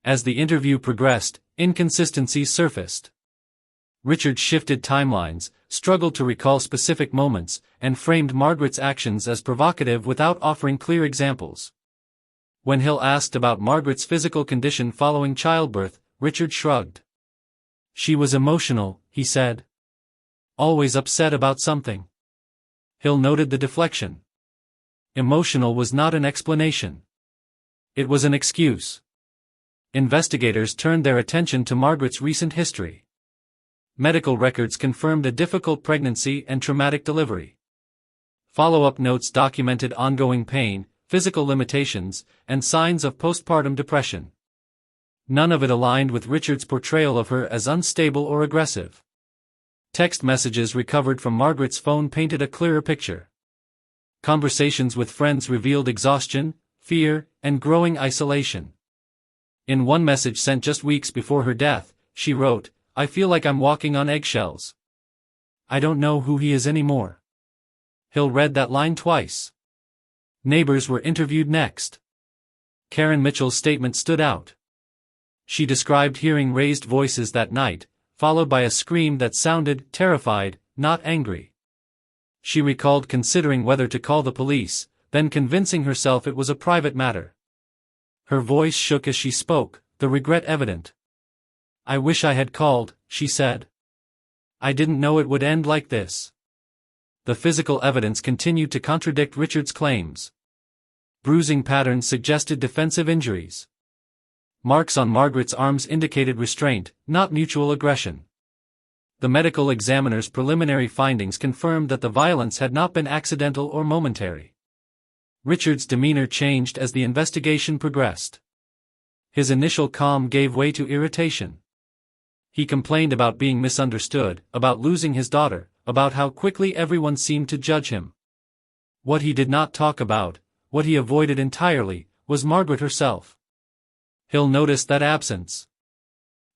As the interview progressed, inconsistencies surfaced. Richard shifted timelines, struggled to recall specific moments, and framed Margaret's actions as provocative without offering clear examples. When Hill asked about Margaret's physical condition following childbirth, Richard shrugged. She was emotional, he said. Always upset about something. Hill noted the deflection. Emotional was not an explanation. It was an excuse. Investigators turned their attention to Margaret's recent history. Medical records confirmed a difficult pregnancy and traumatic delivery. Follow-up notes documented ongoing pain, physical limitations, and signs of postpartum depression. None of it aligned with Richard's portrayal of her as unstable or aggressive. Text messages recovered from Margaret's phone painted a clearer picture. Conversations with friends revealed exhaustion, fear, and growing isolation. In one message sent just weeks before her death, she wrote, "I feel like I'm walking on eggshells. I don't know who he is anymore." Hill read that line twice. Neighbors were interviewed next. Karen Mitchell's statement stood out. She described hearing raised voices that night, followed by a scream that sounded terrified, not angry. She recalled considering whether to call the police, then convincing herself it was a private matter. Her voice shook as she spoke, the regret evident. "I wish I had called," she said. "I didn't know it would end like this." The physical evidence continued to contradict Richard's claims. Bruising patterns suggested defensive injuries. Marks on Margaret's arms indicated restraint, not mutual aggression. The medical examiner's preliminary findings confirmed that the violence had not been accidental or momentary. Richard's demeanor changed as the investigation progressed. His initial calm gave way to irritation. He complained about being misunderstood, about losing his daughter, about how quickly everyone seemed to judge him. What he did not talk about, what he avoided entirely, was Margaret herself. Hill noticed that absence.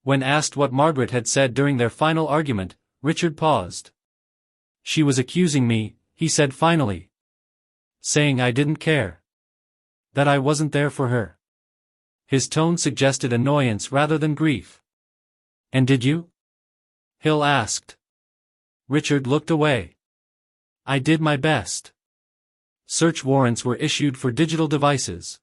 When asked what Margaret had said during their final argument, Richard paused. "She was accusing me," he said finally. "Saying I didn't care. That I wasn't there for her." His tone suggested annoyance rather than grief. "And did you?" Hill asked. Richard looked away. "I did my best." Search warrants were issued for digital devices.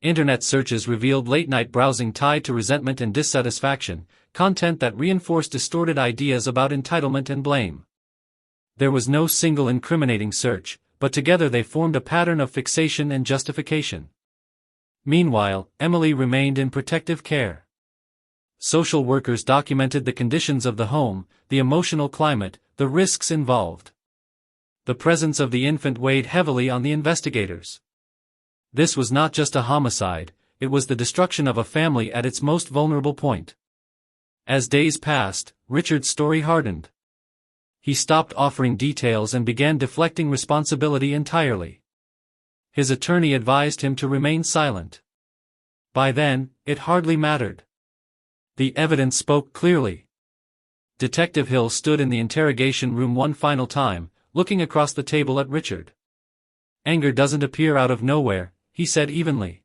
Internet searches revealed late-night browsing tied to resentment and dissatisfaction, content that reinforced distorted ideas about entitlement and blame. There was no single incriminating search, but together they formed a pattern of fixation and justification. Meanwhile, Emily remained in protective care. Social workers documented the conditions of the home, the emotional climate, the risks involved. The presence of the infant weighed heavily on the investigators. This was not just a homicide, it was the destruction of a family at its most vulnerable point. As days passed, Richard's story hardened. He stopped offering details and began deflecting responsibility entirely. His attorney advised him to remain silent. By then, it hardly mattered. The evidence spoke clearly. Detective Hill stood in the interrogation room one final time, looking across the table at Richard. "Anger doesn't appear out of nowhere," he said evenly.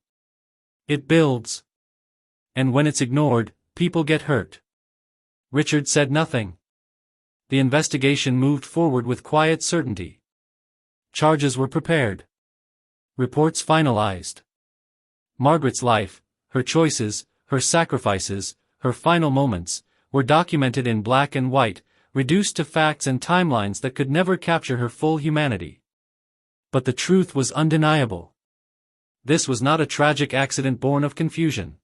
"It builds. And when it's ignored, people get hurt." Richard said nothing. The investigation moved forward with quiet certainty. Charges were prepared. Reports finalized. Margaret's life, her choices, her sacrifices, her final moments, were documented in black and white, reduced to facts and timelines that could never capture her full humanity. But the truth was undeniable. This was not a tragic accident born of confusion.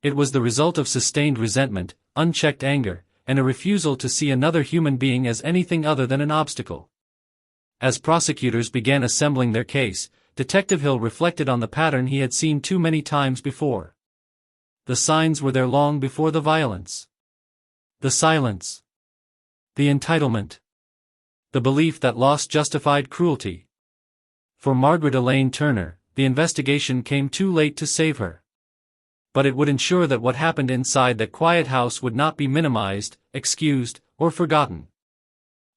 It was the result of sustained resentment, unchecked anger, and a refusal to see another human being as anything other than an obstacle. As prosecutors began assembling their case, Detective Hill reflected on the pattern he had seen too many times before. The signs were there long before the violence. The silence. The entitlement. The belief that loss justified cruelty. For Margaret Elaine Turner, the investigation came too late to save her. But it would ensure that what happened inside that quiet house would not be minimized, excused, or forgotten.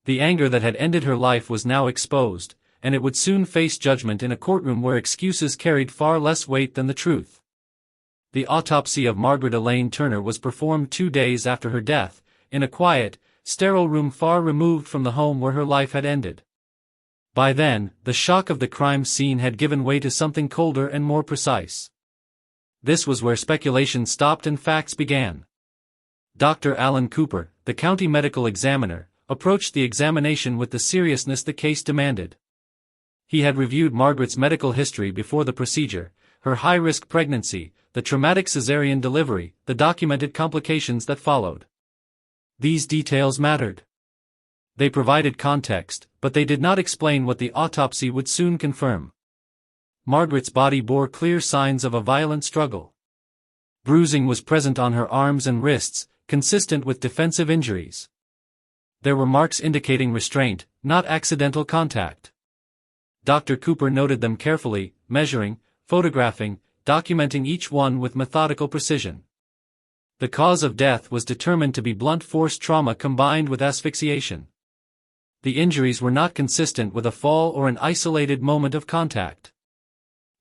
The anger that had ended her life was now exposed, and it would soon face judgment in a courtroom where excuses carried far less weight than the truth. The autopsy of Margaret Elaine Turner was performed 2 days after her death, in a quiet, sterile room far removed from the home where her life had ended. By then, the shock of the crime scene had given way to something colder and more precise. This was where speculation stopped and facts began. Dr. Alan Cooper, the county medical examiner, approached the examination with the seriousness the case demanded. He had reviewed Margaret's medical history before the procedure, her high-risk pregnancy, the traumatic cesarean delivery, the documented complications that followed. These details mattered. They provided context, but they did not explain what the autopsy would soon confirm. Margaret's body bore clear signs of a violent struggle. Bruising was present on her arms and wrists, consistent with defensive injuries. There were marks indicating restraint, not accidental contact. Dr. Cooper noted them carefully, measuring, photographing, documenting each one with methodical precision. The cause of death was determined to be blunt force trauma combined with asphyxiation. The injuries were not consistent with a fall or an isolated moment of contact.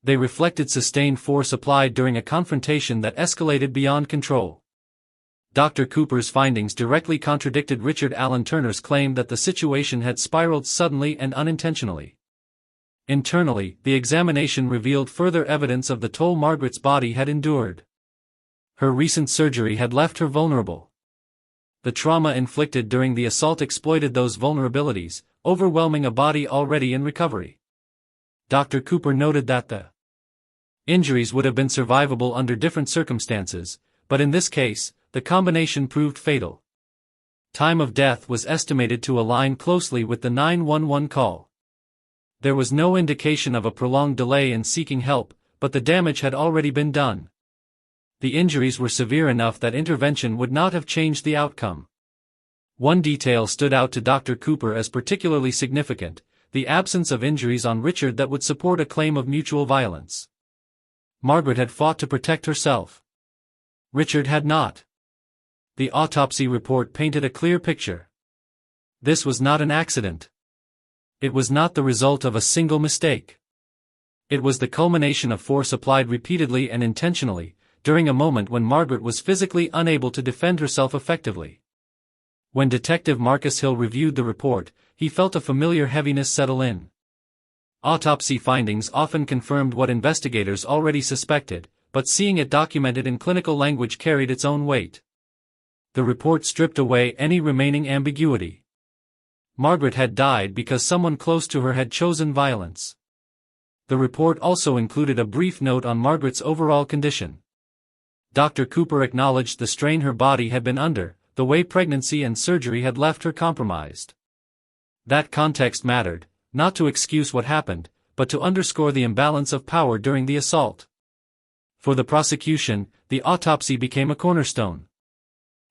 They reflected sustained force applied during a confrontation that escalated beyond control. Dr. Cooper's findings directly contradicted Richard Allen Turner's claim that the situation had spiraled suddenly and unintentionally. Internally, the examination revealed further evidence of the toll Margaret's body had endured. Her recent surgery had left her vulnerable. The trauma inflicted during the assault exploited those vulnerabilities, overwhelming a body already in recovery. Dr. Cooper noted that the injuries would have been survivable under different circumstances, but in this case, the combination proved fatal. Time of death was estimated to align closely with the 911 call. There was no indication of a prolonged delay in seeking help, but the damage had already been done. The injuries were severe enough that intervention would not have changed the outcome. One detail stood out to Dr. Cooper as particularly significant: the absence of injuries on Richard that would support a claim of mutual violence. Margaret had fought to protect herself. Richard had not. The autopsy report painted a clear picture. This was not an accident. It was not the result of a single mistake. It was the culmination of force applied repeatedly and intentionally, during a moment when Margaret was physically unable to defend herself effectively. When Detective Marcus Hill reviewed the report, he felt a familiar heaviness settle in. Autopsy findings often confirmed what investigators already suspected, but seeing it documented in clinical language carried its own weight. The report stripped away any remaining ambiguity. Margaret had died because someone close to her had chosen violence. The report also included a brief note on Margaret's overall condition. Dr. Cooper acknowledged the strain her body had been under, the way pregnancy and surgery had left her compromised. That context mattered, not to excuse what happened, but to underscore the imbalance of power during the assault. For the prosecution, the autopsy became a cornerstone.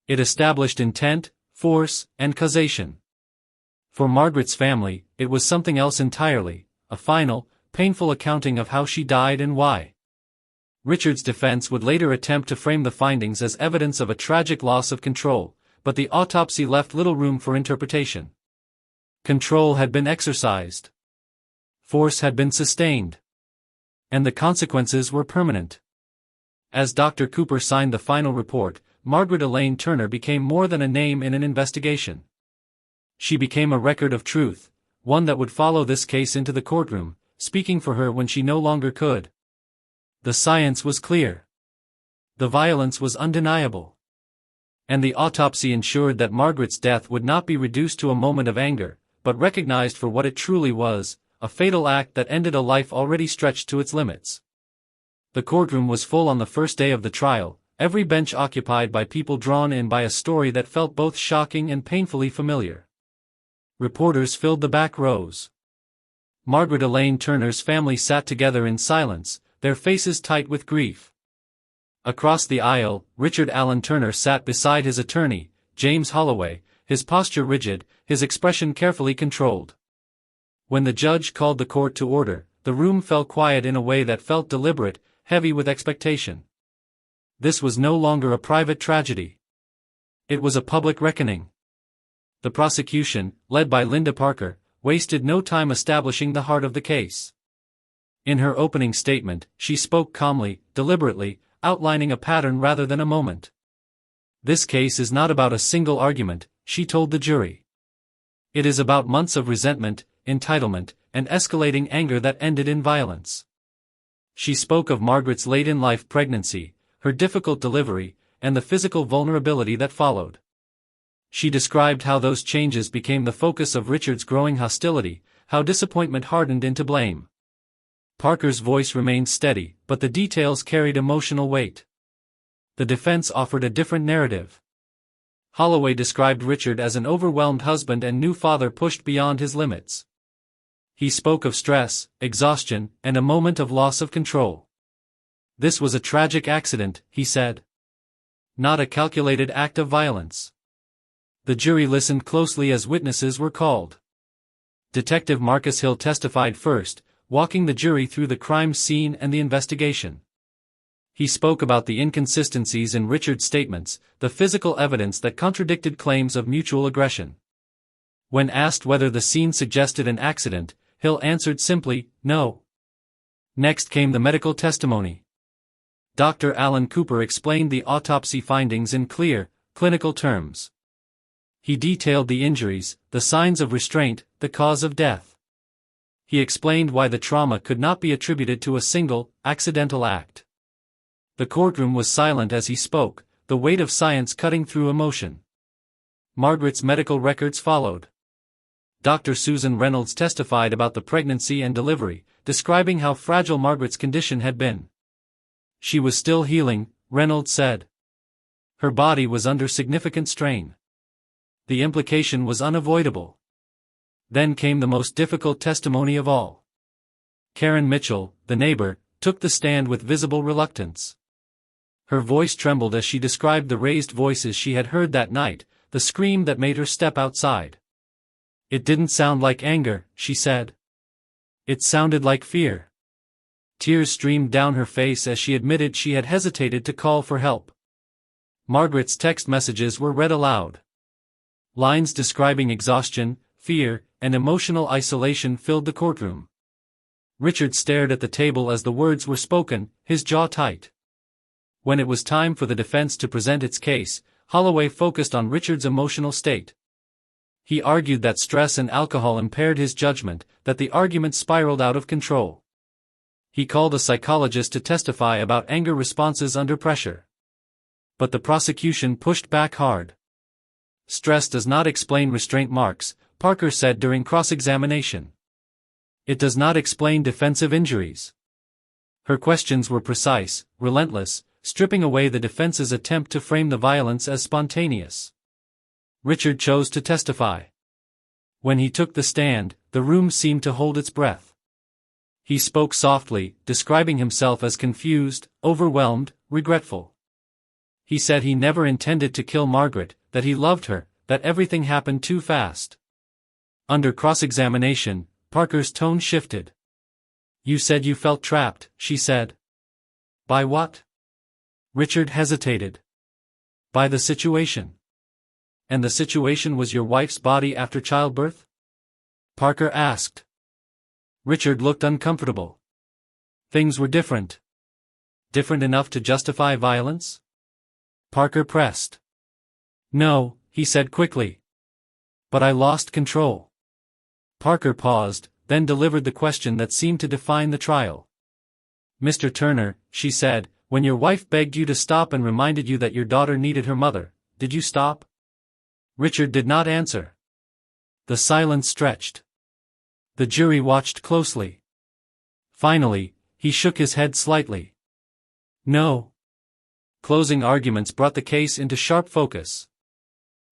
It established intent, force, and causation. For Margaret's family, it was something else entirely: a final, painful accounting of how she died and why. Richard's defense would later attempt to frame the findings as evidence of a tragic loss of control, but the autopsy left little room for interpretation. Control had been exercised. Force had been sustained. And the consequences were permanent. As Dr. Cooper signed the final report, Margaret Elaine Turner became more than a name in an investigation. She became a record of truth, one that would follow this case into the courtroom, speaking for her when she no longer could. The science was clear. The violence was undeniable. And the autopsy ensured that Margaret's death would not be reduced to a moment of anger, but recognized for what it truly was, a fatal act that ended a life already stretched to its limits. The courtroom was full on the first day of the trial, every bench occupied by people drawn in by a story that felt both shocking and painfully familiar. Reporters filled the back rows. Margaret Elaine Turner's family sat together in silence, their faces tight with grief. Across the aisle, Richard Allen Turner sat beside his attorney, James Holloway, his posture rigid, his expression carefully controlled. When the judge called the court to order, the room fell quiet in a way that felt deliberate, heavy with expectation. This was no longer a private tragedy. It was a public reckoning. The prosecution, led by Linda Parker, wasted no time establishing the heart of the case. In her opening statement, she spoke calmly, deliberately, outlining a pattern rather than a moment. This case is not about a single argument, she told the jury. It is about months of resentment, entitlement, and escalating anger that ended in violence. She spoke of Margaret's late-in-life pregnancy, her difficult delivery, and the physical vulnerability that followed. She described how those changes became the focus of Richard's growing hostility, how disappointment hardened into blame. Parker's voice remained steady, but the details carried emotional weight. The defense offered a different narrative. Holloway described Richard as an overwhelmed husband and new father pushed beyond his limits. He spoke of stress, exhaustion, and a moment of loss of control. This was a tragic accident, he said. Not a calculated act of violence. The jury listened closely as witnesses were called. Detective Marcus Hill testified first, walking the jury through the crime scene and the investigation. He spoke about the inconsistencies in Richard's statements, the physical evidence that contradicted claims of mutual aggression. When asked whether the scene suggested an accident, Hill answered simply, no. Next came the medical testimony. Dr. Alan Cooper explained the autopsy findings in clear, clinical terms. He detailed the injuries, the signs of restraint, the cause of death. He explained why the trauma could not be attributed to a single, accidental act. The courtroom was silent as he spoke, the weight of science cutting through emotion. Margaret's medical records followed. Dr. Susan Reynolds testified about the pregnancy and delivery, describing how fragile Margaret's condition had been. She was still healing, Reynolds said. Her body was under significant strain. The implication was unavoidable. Then came the most difficult testimony of all. Karen Mitchell, the neighbor, took the stand with visible reluctance. Her voice trembled as she described the raised voices she had heard that night, the scream that made her step outside. It didn't sound like anger, she said. It sounded like fear. Tears streamed down her face as she admitted she had hesitated to call for help. Margaret's text messages were read aloud. Lines describing exhaustion, fear, and emotional isolation filled the courtroom. Richard stared at the table as the words were spoken, his jaw tight. When it was time for the defense to present its case, Holloway focused on Richard's emotional state. He argued that stress and alcohol impaired his judgment, that the argument spiraled out of control. He called a psychologist to testify about anger responses under pressure. But the prosecution pushed back hard. Stress does not explain restraint marks, Parker said during cross-examination. It does not explain defensive injuries. Her questions were precise, relentless, stripping away the defense's attempt to frame the violence as spontaneous. Richard chose to testify. When he took the stand, the room seemed to hold its breath. He spoke softly, describing himself as confused, overwhelmed, regretful. He said he never intended to kill Margaret, that he loved her, that everything happened too fast. Under cross-examination, Parker's tone shifted. You said you felt trapped, she said. By what? Richard hesitated. By the situation. And the situation was your wife's body after childbirth? Parker asked. Richard looked uncomfortable. Things were different. Different enough to justify violence? Parker pressed. No, he said quickly. But I lost control. Parker paused, then delivered the question that seemed to define the trial. Mr. Turner, she said, when your wife begged you to stop and reminded you that your daughter needed her mother, did you stop?" Richard did not answer. The silence stretched. The jury watched closely. Finally, he shook his head slightly. "No." Closing arguments brought the case into sharp focus.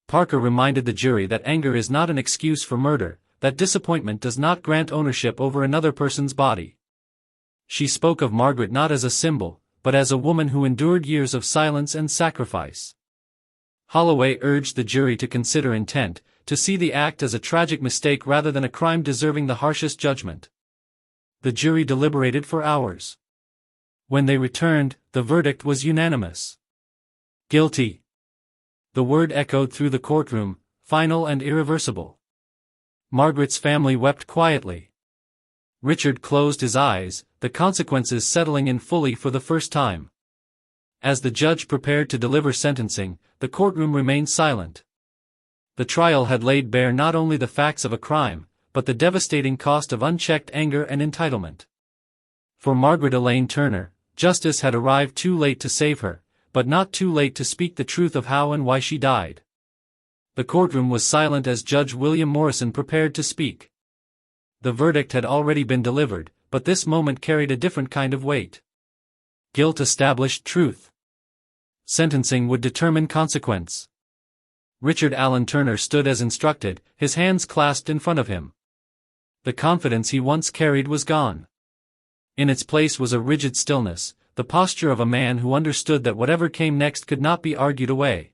Parker reminded the jury that anger is not an excuse for murder, that disappointment does not grant ownership over another person's body. She spoke of Margaret not as a symbol, but as a woman who endured years of silence and sacrifice. Holloway urged the jury to consider intent, to see the act as a tragic mistake rather than a crime deserving the harshest judgment. The jury deliberated for hours. When they returned, the verdict was unanimous. Guilty. The word echoed through the courtroom, final and irreversible. Margaret's family wept quietly. Richard closed his eyes, the consequences settling in fully for the first time. As the judge prepared to deliver sentencing, the courtroom remained silent. The trial had laid bare not only the facts of a crime, but the devastating cost of unchecked anger and entitlement. For Margaret Elaine Turner, justice had arrived too late to save her, but not too late to speak the truth of how and why she died. The courtroom was silent as Judge William Morrison prepared to speak. The verdict had already been delivered, but this moment carried a different kind of weight. Guilt established truth. Sentencing would determine consequence. Richard Allen Turner stood as instructed, his hands clasped in front of him. The confidence he once carried was gone. In its place was a rigid stillness, the posture of a man who understood that whatever came next could not be argued away.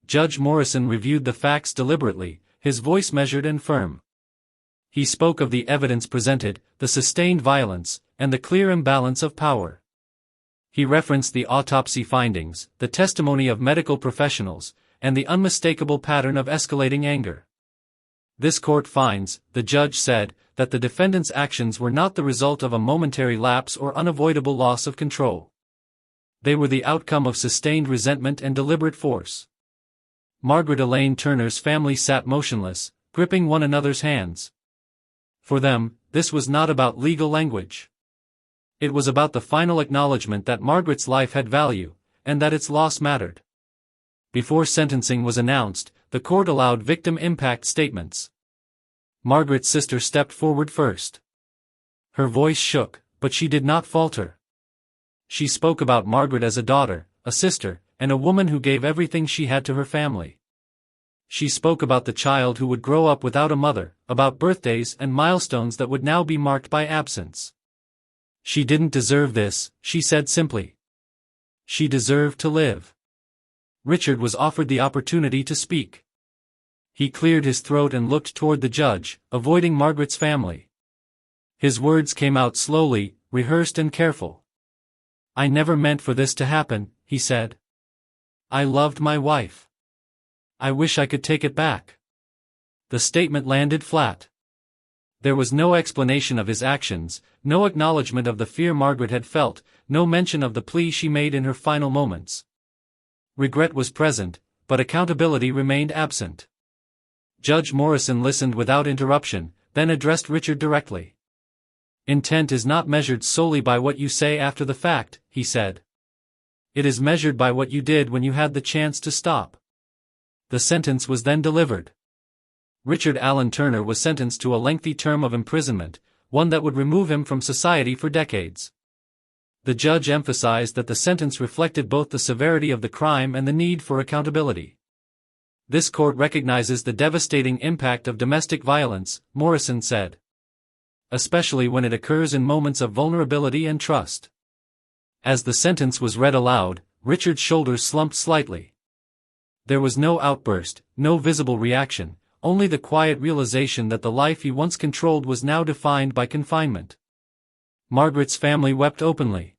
Judge Morrison reviewed the facts deliberately, his voice measured and firm. He spoke of the evidence presented, the sustained violence, and the clear imbalance of power. He referenced the autopsy findings, the testimony of medical professionals, and the unmistakable pattern of escalating anger. This court finds, the judge said, that the defendant's actions were not the result of a momentary lapse or unavoidable loss of control. They were the outcome of sustained resentment and deliberate force. Margaret Elaine Turner's family sat motionless, gripping one another's hands. For them, this was not about legal language. It was about the final acknowledgement that Margaret's life had value, and that its loss mattered. Before sentencing was announced, the court allowed victim impact statements. Margaret's sister stepped forward first. Her voice shook, but she did not falter. She spoke about Margaret as a daughter, a sister, and a woman who gave everything she had to her family. She spoke about the child who would grow up without a mother, about birthdays and milestones that would now be marked by absence. She didn't deserve this, she said simply. She deserved to live. Richard was offered the opportunity to speak. He cleared his throat and looked toward the judge, avoiding Margaret's family. His words came out slowly, rehearsed and careful. "I never meant for this to happen," he said. "I loved my wife. I wish I could take it back." The statement landed flat. There was no explanation of his actions, no acknowledgement of the fear Margaret had felt, no mention of the plea she made in her final moments. Regret was present, but accountability remained absent. Judge Morrison listened without interruption, then addressed Richard directly. "Intent is not measured solely by what you say after the fact," he said. "It is measured by what you did when you had the chance to stop." The sentence was then delivered. Richard Allen Turner was sentenced to a lengthy term of imprisonment, one that would remove him from society for decades. The judge emphasized that the sentence reflected both the severity of the crime and the need for accountability. "This court recognizes the devastating impact of domestic violence," Morrison said. "Especially when it occurs in moments of vulnerability and trust." As the sentence was read aloud, Richard's shoulders slumped slightly. There was no outburst, no visible reaction, only the quiet realization that the life he once controlled was now defined by confinement. Margaret's family wept openly.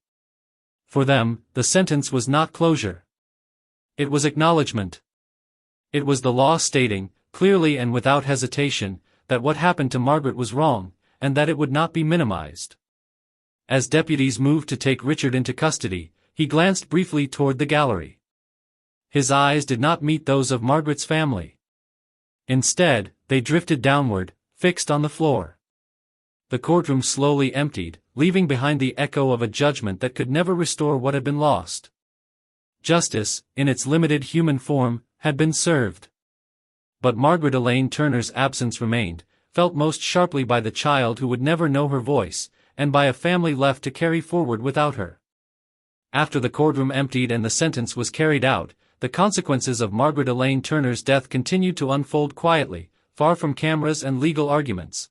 For them, the sentence was not closure. It was acknowledgement. It was the law stating, clearly and without hesitation, that what happened to Margaret was wrong, and that it would not be minimized. As deputies moved to take Richard into custody, he glanced briefly toward the gallery. His eyes did not meet those of Margaret's family. Instead, they drifted downward, fixed on the floor. The courtroom slowly emptied, leaving behind the echo of a judgment that could never restore what had been lost. Justice, in its limited human form, had been served. But Margaret Elaine Turner's absence remained, felt most sharply by the child who would never know her voice, and by a family left to carry forward without her. After the courtroom emptied and the sentence was carried out, the consequences of Margaret Elaine Turner's death continued to unfold quietly, far from cameras and legal arguments.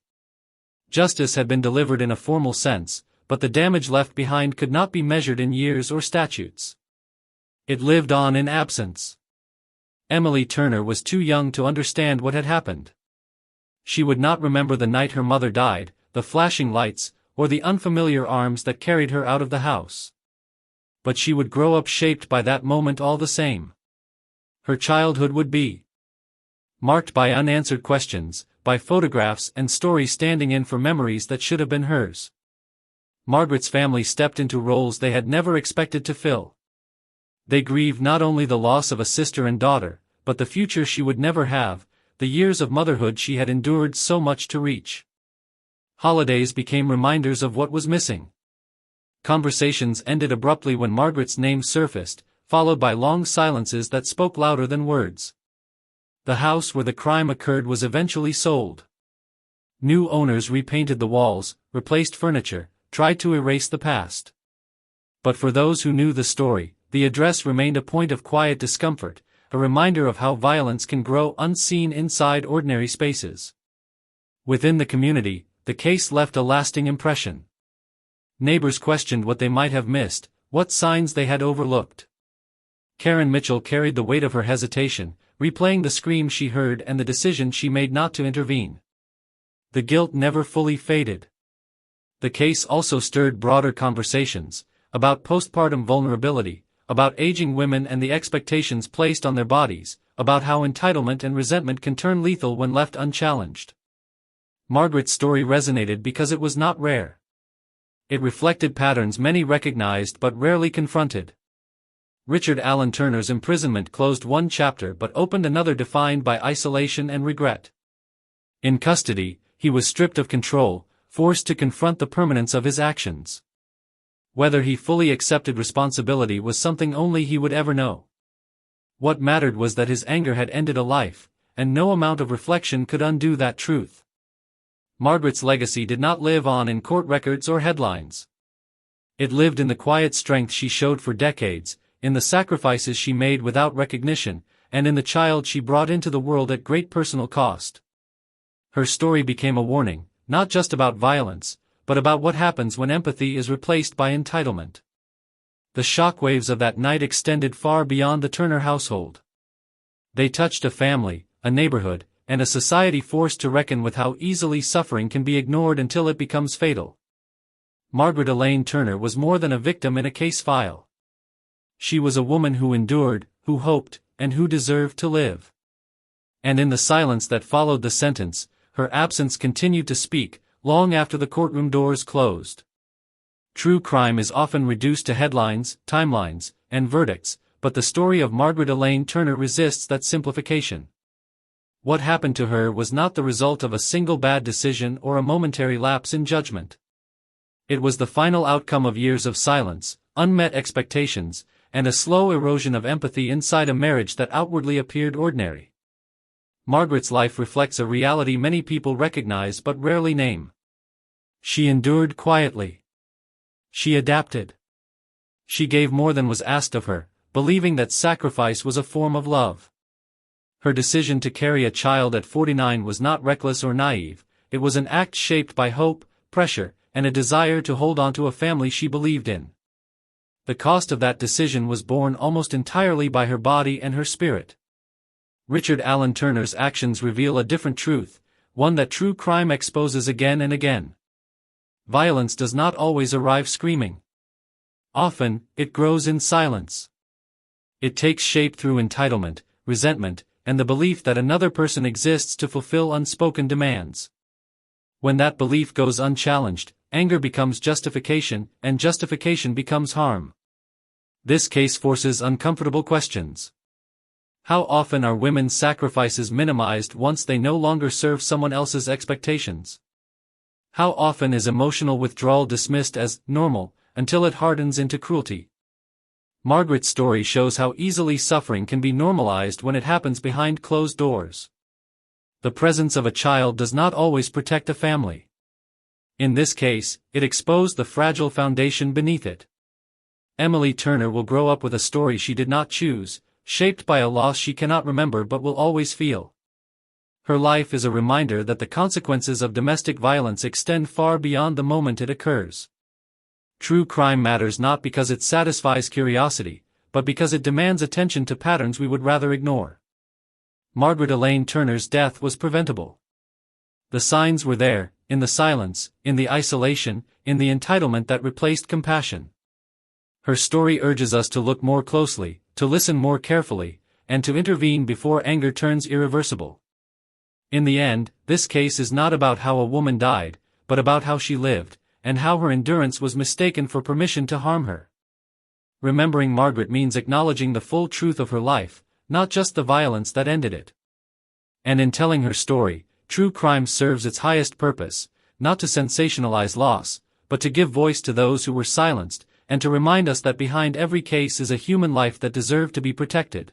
Justice had been delivered in a formal sense, but the damage left behind could not be measured in years or statutes. It lived on in absence. Emily Turner was too young to understand what had happened. She would not remember the night her mother died, the flashing lights, or the unfamiliar arms that carried her out of the house. But she would grow up shaped by that moment all the same. Her childhood would be marked by unanswered questions, by photographs and stories standing in for memories that should have been hers. Margaret's family stepped into roles they had never expected to fill. They grieved not only the loss of a sister and daughter, but the future she would never have, the years of motherhood she had endured so much to reach. Holidays became reminders of what was missing. Conversations ended abruptly when Margaret's name surfaced, followed by long silences that spoke louder than words. The house where the crime occurred was eventually sold. New owners repainted the walls, replaced furniture, tried to erase the past. But for those who knew the story, the address remained a point of quiet discomfort, a reminder of how violence can grow unseen inside ordinary spaces. Within the community, the case left a lasting impression. Neighbors questioned what they might have missed, what signs they had overlooked. Karen Mitchell carried the weight of her hesitation, replaying the screams she heard and the decision she made not to intervene. The guilt never fully faded. The case also stirred broader conversations, about postpartum vulnerability, about aging women and the expectations placed on their bodies, about how entitlement and resentment can turn lethal when left unchallenged. Margaret's story resonated because it was not rare. It reflected patterns many recognized but rarely confronted. Richard Allen Turner's imprisonment closed one chapter but opened another defined by isolation and regret. In custody, he was stripped of control, forced to confront the permanence of his actions. Whether he fully accepted responsibility was something only he would ever know. What mattered was that his anger had ended a life, and no amount of reflection could undo that truth. Margaret's legacy did not live on in court records or headlines. It lived in the quiet strength she showed for decades, in the sacrifices she made without recognition, and in the child she brought into the world at great personal cost. Her story became a warning, not just about violence, but about what happens when empathy is replaced by entitlement. The shockwaves of that night extended far beyond the Turner household. They touched a family, a neighborhood, and a society forced to reckon with how easily suffering can be ignored until it becomes fatal. Margaret Elaine Turner was more than a victim in a case file. She was a woman who endured, who hoped, and who deserved to live. And in the silence that followed the sentence, her absence continued to speak, long after the courtroom doors closed. True crime is often reduced to headlines, timelines, and verdicts, but the story of Margaret Elaine Turner resists that simplification. What happened to her was not the result of a single bad decision or a momentary lapse in judgment. It was the final outcome of years of silence, unmet expectations, and a slow erosion of empathy inside a marriage that outwardly appeared ordinary. Margaret's life reflects a reality many people recognize but rarely name. She endured quietly. She adapted. She gave more than was asked of her, believing that sacrifice was a form of love. Her decision to carry a child at 49 was not reckless or naive, it was an act shaped by hope, pressure, and a desire to hold on to a family she believed in. The cost of that decision was borne almost entirely by her body and her spirit. Richard Allen Turner's actions reveal a different truth, one that true crime exposes again and again. Violence does not always arrive screaming. Often, it grows in silence. It takes shape through entitlement, resentment, and the belief that another person exists to fulfill unspoken demands. When that belief goes unchallenged, anger becomes justification, and justification becomes harm. This case forces uncomfortable questions. How often are women's sacrifices minimized once they no longer serve someone else's expectations? How often is emotional withdrawal dismissed as normal, until it hardens into cruelty? Margaret's story shows how easily suffering can be normalized when it happens behind closed doors. The presence of a child does not always protect a family. In this case, it exposed the fragile foundation beneath it. Emily Turner will grow up with a story she did not choose, shaped by a loss she cannot remember but will always feel. Her life is a reminder that the consequences of domestic violence extend far beyond the moment it occurs. True crime matters not because it satisfies curiosity, but because it demands attention to patterns we would rather ignore. Margaret Elaine Turner's death was preventable. The signs were there, in the silence, in the isolation, in the entitlement that replaced compassion. Her story urges us to look more closely, to listen more carefully, and to intervene before anger turns irreversible. In the end, this case is not about how a woman died, but about how she lived, and how her endurance was mistaken for permission to harm her. Remembering Margaret means acknowledging the full truth of her life, not just the violence that ended it. And in telling her story, true crime serves its highest purpose, not to sensationalize loss, but to give voice to those who were silenced, and to remind us that behind every case is a human life that deserved to be protected.